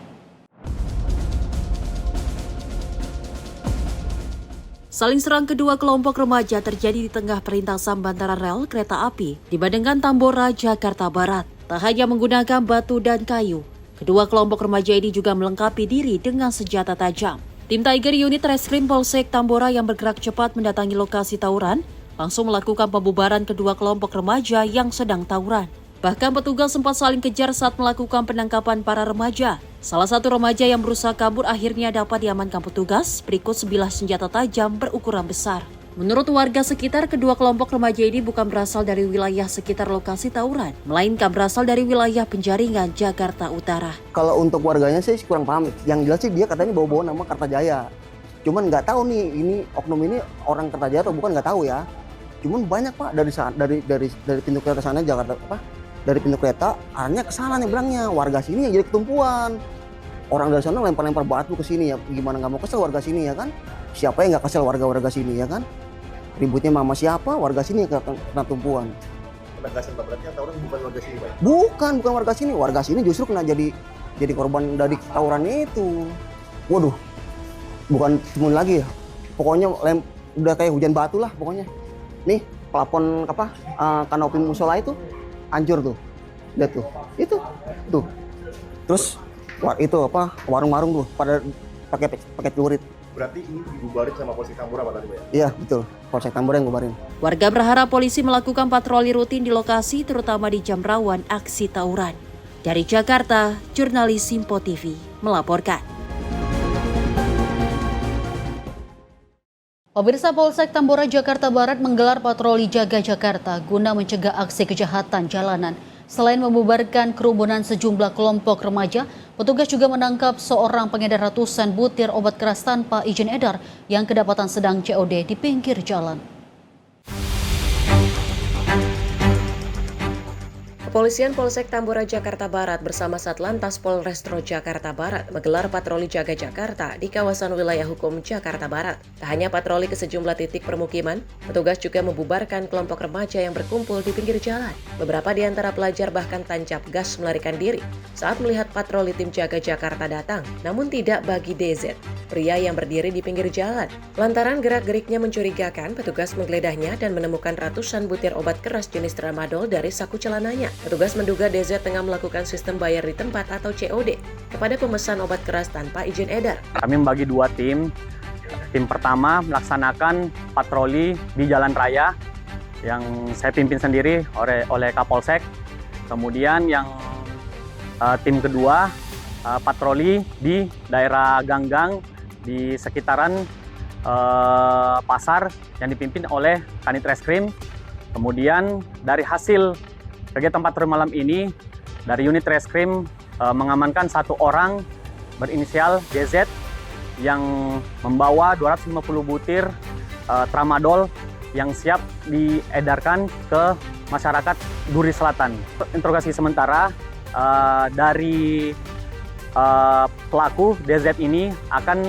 D: Saling serang kedua kelompok remaja terjadi di tengah perlintasan bantaran rel kereta api di Bandengan Tambora, Jakarta Barat. Tak hanya menggunakan batu dan kayu, kedua kelompok remaja ini juga melengkapi diri dengan senjata tajam. Tim Tiger Unit Reskrim Polsek Tambora yang bergerak cepat mendatangi lokasi tawuran, langsung melakukan pembubaran kedua kelompok remaja yang sedang tawuran. Bahkan petugas sempat saling kejar saat melakukan penangkapan para remaja. Salah satu remaja yang berusaha kabur akhirnya dapat diamankan petugas berikut sebilah senjata tajam berukuran besar. Menurut warga sekitar, kedua kelompok remaja ini bukan berasal dari wilayah sekitar lokasi tawuran, melainkan berasal dari wilayah Penjaringan, Jakarta Utara.
C: Kalau untuk warganya sih kurang paham. Yang jelas sih dia katanya bawa-bawa nama Kartajaya. Cuman nggak tahu nih ini oknum ini orang Kartajaya atau bukan, nggak tahu ya. Cuman banyak Pak dari pintu kereta sana Jakarta dari pintu kereta arahnya ke sana nyebrangnya. Warga sini yang jadi ketumpuan. Orang dari sana lempar-lempar batu ke sini ya. Gimana nggak mau kesel warga sini ya kan? Siapa yang nggak kesel warga sini ya kan? Ributnya mama siapa? Warga sini yang kena tumpuan.
S: Penegasan Pak, berarti yang tawuran bukan warga sini Pak?
C: Bukan warga sini. Warga sini justru kena jadi korban dari tawuran itu. Waduh, bukan timun lagi ya. Pokoknya udah kayak hujan batu lah pokoknya. Nih plafon kanopi musola itu hancur tuh. Lihat tuh. Itu tuh. Terus itu warung-warung tuh pada pakai celurit.
S: Berarti ini dibubarin sama Polsek Tambora Pak tadi Pak ya?
C: Iya betul, Polsek Tambora yang bubarin.
D: Warga berharap polisi melakukan patroli rutin di lokasi terutama di jam rawan aksi tawuran. Dari Jakarta, jurnalis Simpo TV melaporkan.
A: Pemirsa, Polsek Tambora, Jakarta Barat menggelar patroli jaga Jakarta guna mencegah aksi kejahatan jalanan. Selain membubarkan kerumunan sejumlah kelompok remaja, petugas juga menangkap seorang pengedar ratusan butir obat keras tanpa izin edar yang kedapatan sedang COD di pinggir jalan.
G: Kepolisian Polsek Tambora, Jakarta Barat bersama Satlantas Polrestro Jakarta Barat menggelar patroli jaga Jakarta di kawasan wilayah hukum Jakarta Barat. Tak hanya patroli ke sejumlah titik permukiman, petugas juga membubarkan kelompok remaja yang berkumpul di pinggir jalan. Beberapa di antara pelajar bahkan tancap gas melarikan diri saat melihat patroli tim jaga Jakarta datang, namun tidak bagi DZ, pria yang berdiri di pinggir jalan. Lantaran gerak-geriknya mencurigakan, petugas menggeledah dan menemukan ratusan butir obat keras jenis tramadol dari saku celananya. Petugas menduga DZ tengah melakukan sistem bayar di tempat atau COD kepada pemesan obat keras tanpa izin edar.
L: Kami membagi dua tim. Tim pertama melaksanakan patroli di jalan raya yang saya pimpin sendiri oleh Kapolsek. Kemudian yang tim kedua patroli di daerah Ganggang di sekitaran pasar yang dipimpin oleh Kanit Reskrim. Kemudian dari hasil kegiatan patroli malam ini, dari unit Reskrim mengamankan satu orang berinisial DZ yang membawa 250 butir tramadol yang siap diedarkan ke masyarakat Duri Selatan. Interogasi sementara dari pelaku DZ ini akan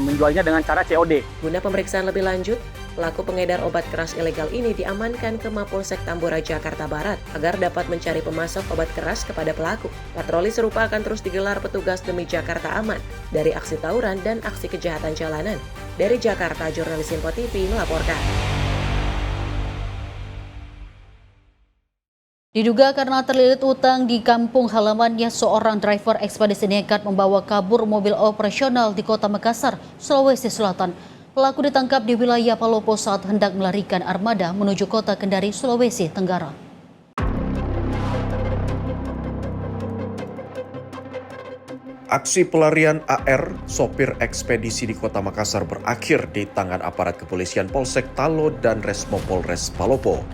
L: menjualnya dengan cara COD.
G: Guna pemeriksaan lebih lanjut, pelaku pengedar obat keras ilegal ini diamankan ke Mapolsek Tambora, Jakarta Barat agar dapat mencari pemasok obat keras kepada pelaku. Patroli serupa akan terus digelar petugas demi Jakarta aman dari aksi tawuran dan aksi kejahatan jalanan. Dari Jakarta, jurnalis Simpo TV melaporkan.
A: Diduga karena terlilit utang di kampung halamannya, seorang driver ekspedisi nekat membawa kabur mobil operasional di Kota Makassar, Sulawesi Selatan. Pelaku ditangkap di wilayah Palopo saat hendak melarikan armada menuju kota Kendari, Sulawesi Tenggara.
E: Aksi pelarian AR, sopir ekspedisi di Kota Makassar berakhir di tangan aparat kepolisian Polsek Talo dan Resmo Polres Palopo.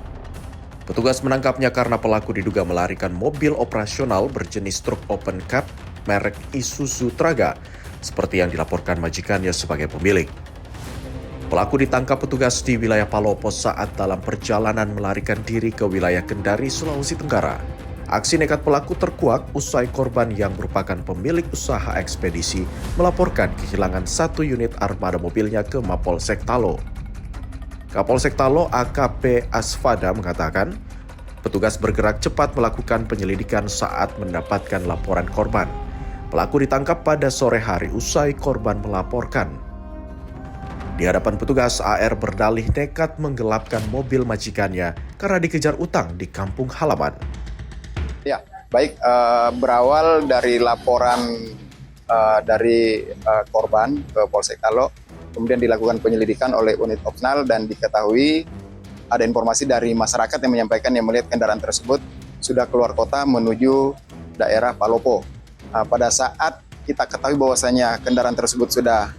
E: Petugas menangkapnya karena pelaku diduga melarikan mobil operasional berjenis truk open cab merek Isuzu Traga, seperti yang dilaporkan majikannya sebagai pemilik. Pelaku ditangkap petugas di wilayah Palopo saat dalam perjalanan melarikan diri ke wilayah Kendari, Sulawesi Tenggara. Aksi nekat pelaku terkuak usai korban yang merupakan pemilik usaha ekspedisi melaporkan kehilangan 1 unit armada mobilnya ke Mapolsek Talo. Kapolsek Talo AKP Asfada mengatakan, petugas bergerak cepat melakukan penyelidikan saat mendapatkan laporan korban. Pelaku ditangkap pada sore hari usai korban melaporkan. Di hadapan petugas, AR berdalih nekat menggelapkan mobil majikannya karena dikejar utang di kampung halaman.
F: Ya, baik, berawal dari laporan dari korban ke Polsek Talo, kemudian dilakukan penyelidikan oleh unit opsnal dan diketahui ada informasi dari masyarakat yang menyampaikan yang melihat kendaraan tersebut sudah keluar kota menuju daerah Palopo. Pada saat kita ketahui bahwasanya kendaraan tersebut sudah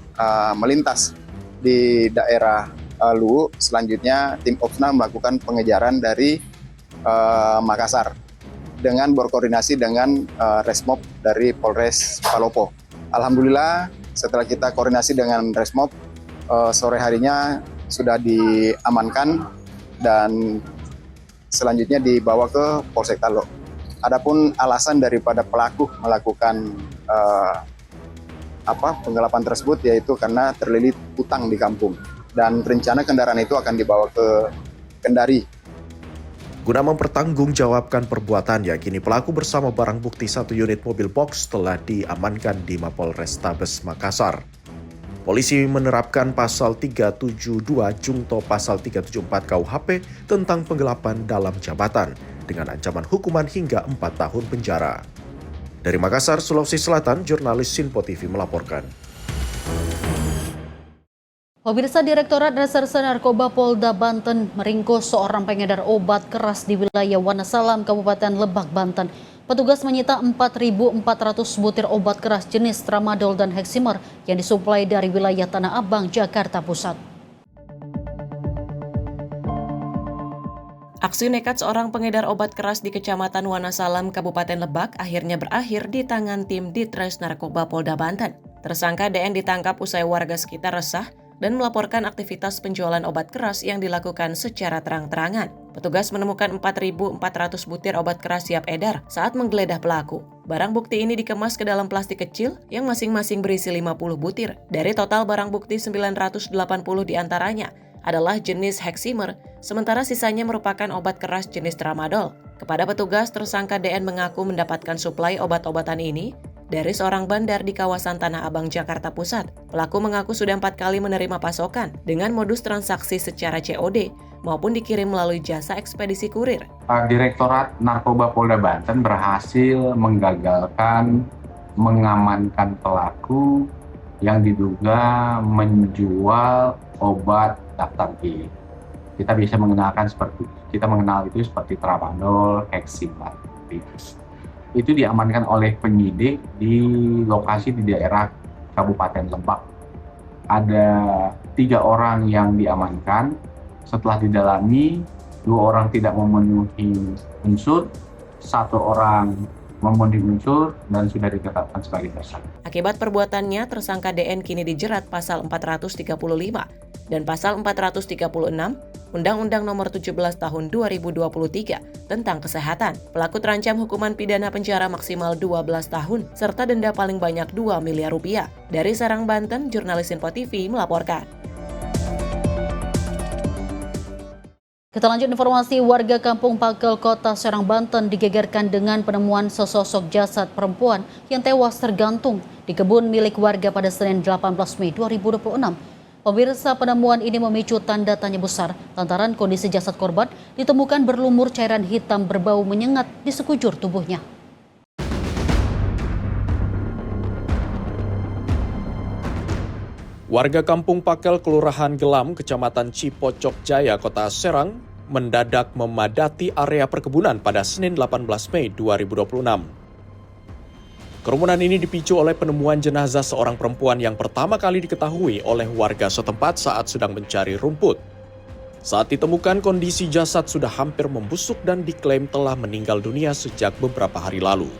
F: melintas di daerah Luwu, selanjutnya tim opsnal melakukan pengejaran dari Makassar dengan berkoordinasi dengan Resmob dari Polres Palopo. Alhamdulillah setelah kita koordinasi dengan Resmob, sore harinya sudah diamankan dan selanjutnya dibawa ke Polsek Talo. Adapun alasan daripada pelaku melakukan penggelapan tersebut yaitu karena terlilit utang di kampung dan rencana kendaraan itu akan dibawa ke Kendari.
E: Guna mempertanggungjawabkan perbuatannya, kini pelaku bersama barang bukti 1 unit mobil box telah diamankan di Mapolrestabes Makassar. Polisi menerapkan pasal 372 jungto pasal 374 KUHP tentang penggelapan dalam jabatan dengan ancaman hukuman hingga 4 tahun penjara. Dari Makassar, Sulawesi Selatan, jurnalis Sinpo TV melaporkan.
A: Pemirsa, Direktorat Reserse Narkoba Polda Banten meringkus seorang pengedar obat keras di wilayah Wonosalam, Kabupaten Lebak, Banten. Petugas menyita 4.400 butir obat keras jenis tramadol dan heximer yang disuplai dari wilayah Tanah Abang, Jakarta Pusat.
I: Aksi nekat seorang pengedar obat keras di Kecamatan Wonosalam, Kabupaten Lebak akhirnya berakhir di tangan tim Ditres Narkoba Polda Banten. Tersangka DN ditangkap usai warga sekitar resah dan melaporkan aktivitas penjualan obat keras yang dilakukan secara terang-terangan. Petugas menemukan 4.400 butir obat keras siap edar saat menggeledah pelaku. Barang bukti ini dikemas ke dalam plastik kecil yang masing-masing berisi 50 butir. Dari total barang bukti 980 diantaranya adalah jenis heximer, sementara sisanya merupakan obat keras jenis tramadol. Kepada petugas, tersangka DN mengaku mendapatkan suplai obat-obatan ini dari seorang bandar di kawasan Tanah Abang, Jakarta Pusat. Pelaku mengaku sudah 4 kali menerima pasokan dengan modus transaksi secara COD maupun dikirim melalui jasa ekspedisi kurir.
W: Direktorat Narkoba Polda Banten berhasil mengamankan pelaku yang diduga menjual obat daftar G. Kita bisa mengenal itu seperti tramadol, heximer. Itu diamankan oleh penyidik di lokasi di daerah Kabupaten Lebak. Ada 3 orang yang diamankan. Setelah didalami, 2 orang tidak memenuhi unsur, 1 orang memenuhi unsur dan sudah ditetapkan sebagai tersangka.
I: Akibat perbuatannya, tersangka DN kini dijerat pasal 435 dan pasal 436 Undang-Undang Nomor 17 Tahun 2023 tentang Kesehatan. Pelaku terancam hukuman pidana penjara maksimal 12 tahun serta denda paling banyak 2 miliar rupiah. Dari Serang, Banten, jurnalis Sinpo TV melaporkan.
A: Kita lanjut informasi, warga Kampung Pakel, Kota Serang, Banten digegerkan dengan penemuan sesosok jasad perempuan yang tewas tergantung di kebun milik warga pada Senin 18 Mei 2026. Pemirsa, penemuan ini memicu tanda tanya besar lantaran kondisi jasad korban ditemukan berlumur cairan hitam berbau menyengat di sekujur tubuhnya.
E: Warga Kampung Pakel, Kelurahan Gelam, Kecamatan Cipocok Jaya, Kota Serang, mendadak memadati area perkebunan pada Senin 18 Mei 2026. Kerumunan ini dipicu oleh penemuan jenazah seorang perempuan yang pertama kali diketahui oleh warga setempat saat sedang mencari rumput. Saat ditemukan, kondisi jasad sudah hampir membusuk dan diklaim telah meninggal dunia sejak beberapa hari lalu.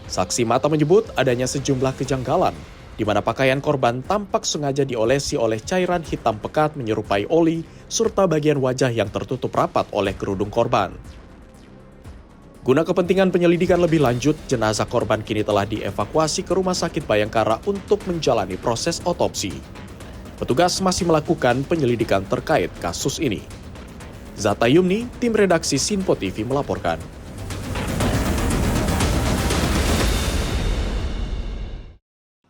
E: Saksi mata menyebut adanya sejumlah kejanggalan, di mana pakaian korban tampak sengaja diolesi oleh cairan hitam pekat menyerupai oli, serta bagian wajah yang tertutup rapat oleh kerudung korban. Guna kepentingan penyelidikan lebih lanjut, jenazah korban kini telah dievakuasi ke Rumah Sakit Bayangkara untuk menjalani proses otopsi. Petugas masih melakukan penyelidikan terkait kasus ini. Zata Yumni, tim redaksi Sinpo TV melaporkan.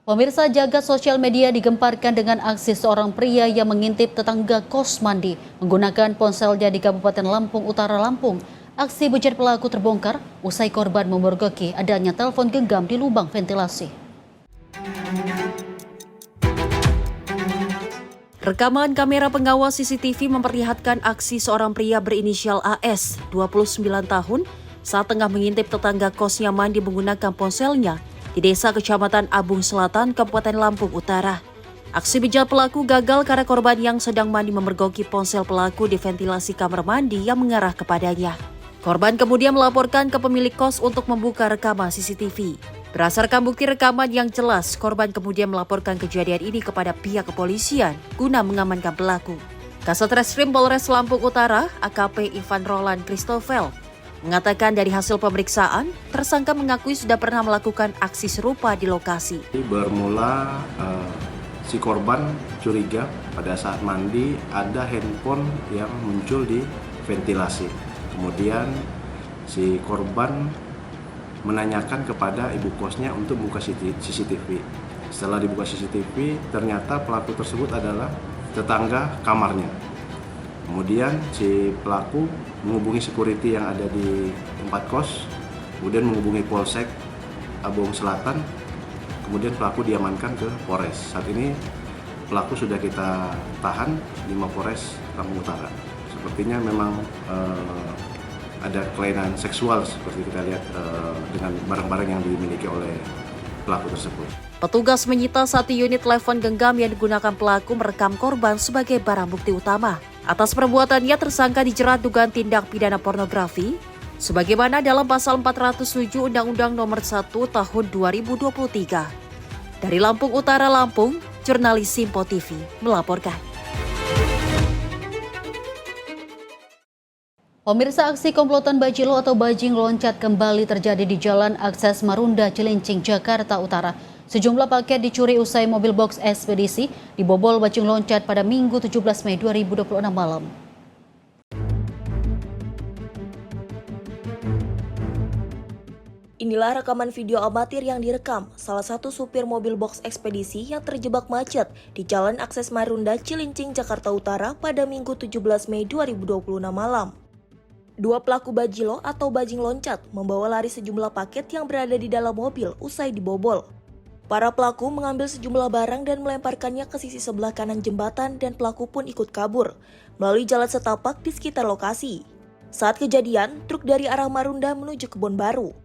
A: Pemirsa, jagat sosial media digemparkan dengan aksi seorang pria yang mengintip tetangga kos mandi menggunakan ponselnya di Kabupaten Lampung Utara, Lampung. Aksi bejat pelaku terbongkar usai korban memergoki adanya telepon genggam di lubang ventilasi.
D: Rekaman kamera pengawas CCTV memperlihatkan aksi seorang pria berinisial AS, 29 tahun, saat tengah mengintip tetangga kosnya mandi menggunakan ponselnya di Desa Kecamatan Abung Selatan, Kabupaten Lampung Utara. Aksi bejat pelaku gagal karena korban yang sedang mandi memergoki ponsel pelaku di ventilasi kamar mandi yang mengarah kepadanya. Korban kemudian melaporkan ke pemilik kos untuk membuka rekaman CCTV. Berdasarkan bukti rekaman yang jelas, korban kemudian melaporkan kejadian ini kepada pihak kepolisian guna mengamankan pelaku. Kasat Reskrim Polres Lampung Utara, AKP Ivan Roland Christoffel, mengatakan dari hasil pemeriksaan, tersangka mengakui sudah pernah melakukan aksi serupa di lokasi.
H: Bermula si korban curiga pada saat mandi ada handphone yang muncul di ventilasi. Kemudian si korban menanyakan kepada ibu kosnya untuk buka CCTV. Setelah dibuka CCTV, ternyata pelaku tersebut adalah tetangga kamarnya. Kemudian si pelaku menghubungi security yang ada di tempat kos, kemudian menghubungi Polsek Abung Selatan, kemudian pelaku diamankan ke Polres. Saat ini pelaku sudah kita tahan di Mapolres Lampung Utara. Sepertinya memang ada kelainan seksual seperti kita lihat dengan barang-barang yang dimiliki oleh pelaku tersebut.
D: Petugas menyita 1 unit telepon genggam yang digunakan pelaku merekam korban sebagai barang bukti utama. Atas perbuatannya tersangka dijerat dugaan tindak pidana pornografi sebagaimana dalam pasal 407 Undang-Undang Nomor 1 Tahun 2023. Dari Lampung Utara, Lampung, jurnalis Sinpo TV melaporkan.
A: Pemirsa, aksi komplotan bajilo atau bajing loncat kembali terjadi di Jalan Akses Marunda, Cilincing, Jakarta Utara. Sejumlah paket dicuri usai mobil box ekspedisi dibobol bajing loncat pada Minggu 17 Mei 2026 malam.
T: Inilah rekaman video amatir yang direkam salah satu supir mobil box ekspedisi yang terjebak macet di Jalan Akses Marunda, Cilincing, Jakarta Utara pada Minggu 17 Mei 2026 malam. Dua pelaku bajilo atau bajing loncat membawa lari sejumlah paket yang berada di dalam mobil usai dibobol. Para pelaku mengambil sejumlah barang dan melemparkannya ke sisi sebelah kanan jembatan dan pelaku pun ikut kabur melalui jalan setapak di sekitar lokasi. Saat kejadian, truk dari arah Marunda menuju Kebon Baru.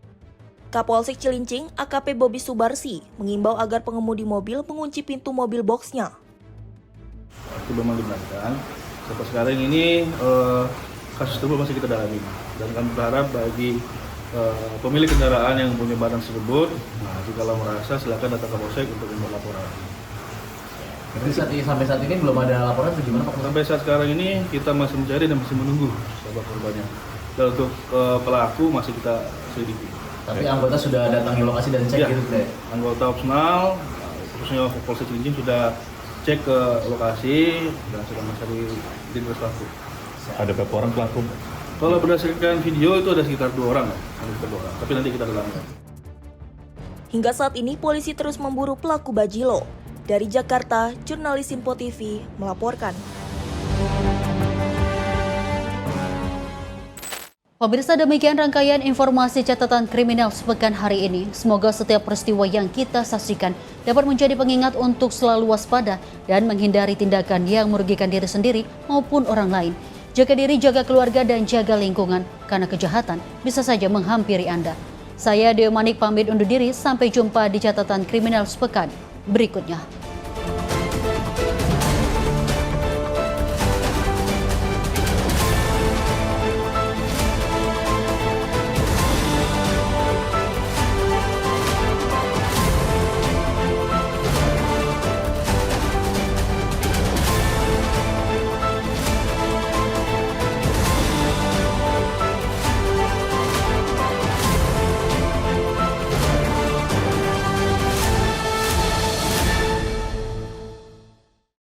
T: Kapolsek Cilincing, AKP Bobi Subarsi, mengimbau agar pengemudi mobil mengunci pintu mobil boxnya.
J: Itu memang dibenarkan. Sampai sekarang ini kasus tersebut masih kita dalami dan kami berharap bagi pemilik kendaraan yang punya barang tersebut, jika merasa silakan datang ke Polsek untuk membuat laporan.
K: Jadi sampai saat ini belum ada laporan atau gimana Pak?
J: Sampai saat sekarang ini kita masih mencari dan masih menunggu sebab korbannya. Dan untuk pelaku masih kita selidiki.
K: Tapi anggota sudah datang ke lokasi dan cek gitu deh?
J: Anggota opsional, khususnya Polsek Cilincing sudah cek ke lokasi dan sedang mencari identitas pelaku.
K: Ada berapa orang pelaku?
J: Kalau berdasarkan video itu ada sekitar 2 orang, tapi nanti kita dalami.
T: Hingga saat ini polisi terus memburu pelaku bajilo. Dari Jakarta, jurnalis Sinpo TV melaporkan.
A: Pemirsa, demikian rangkaian informasi catatan kriminal sepekan hari ini. Semoga setiap peristiwa yang kita saksikan dapat menjadi pengingat untuk selalu waspada dan menghindari tindakan yang merugikan diri sendiri maupun orang lain. Jaga diri, jaga keluarga, dan jaga lingkungan, karena kejahatan bisa saja menghampiri Anda. Saya Dewi Manik pamit undur diri, sampai jumpa di catatan kriminal sepekan berikutnya.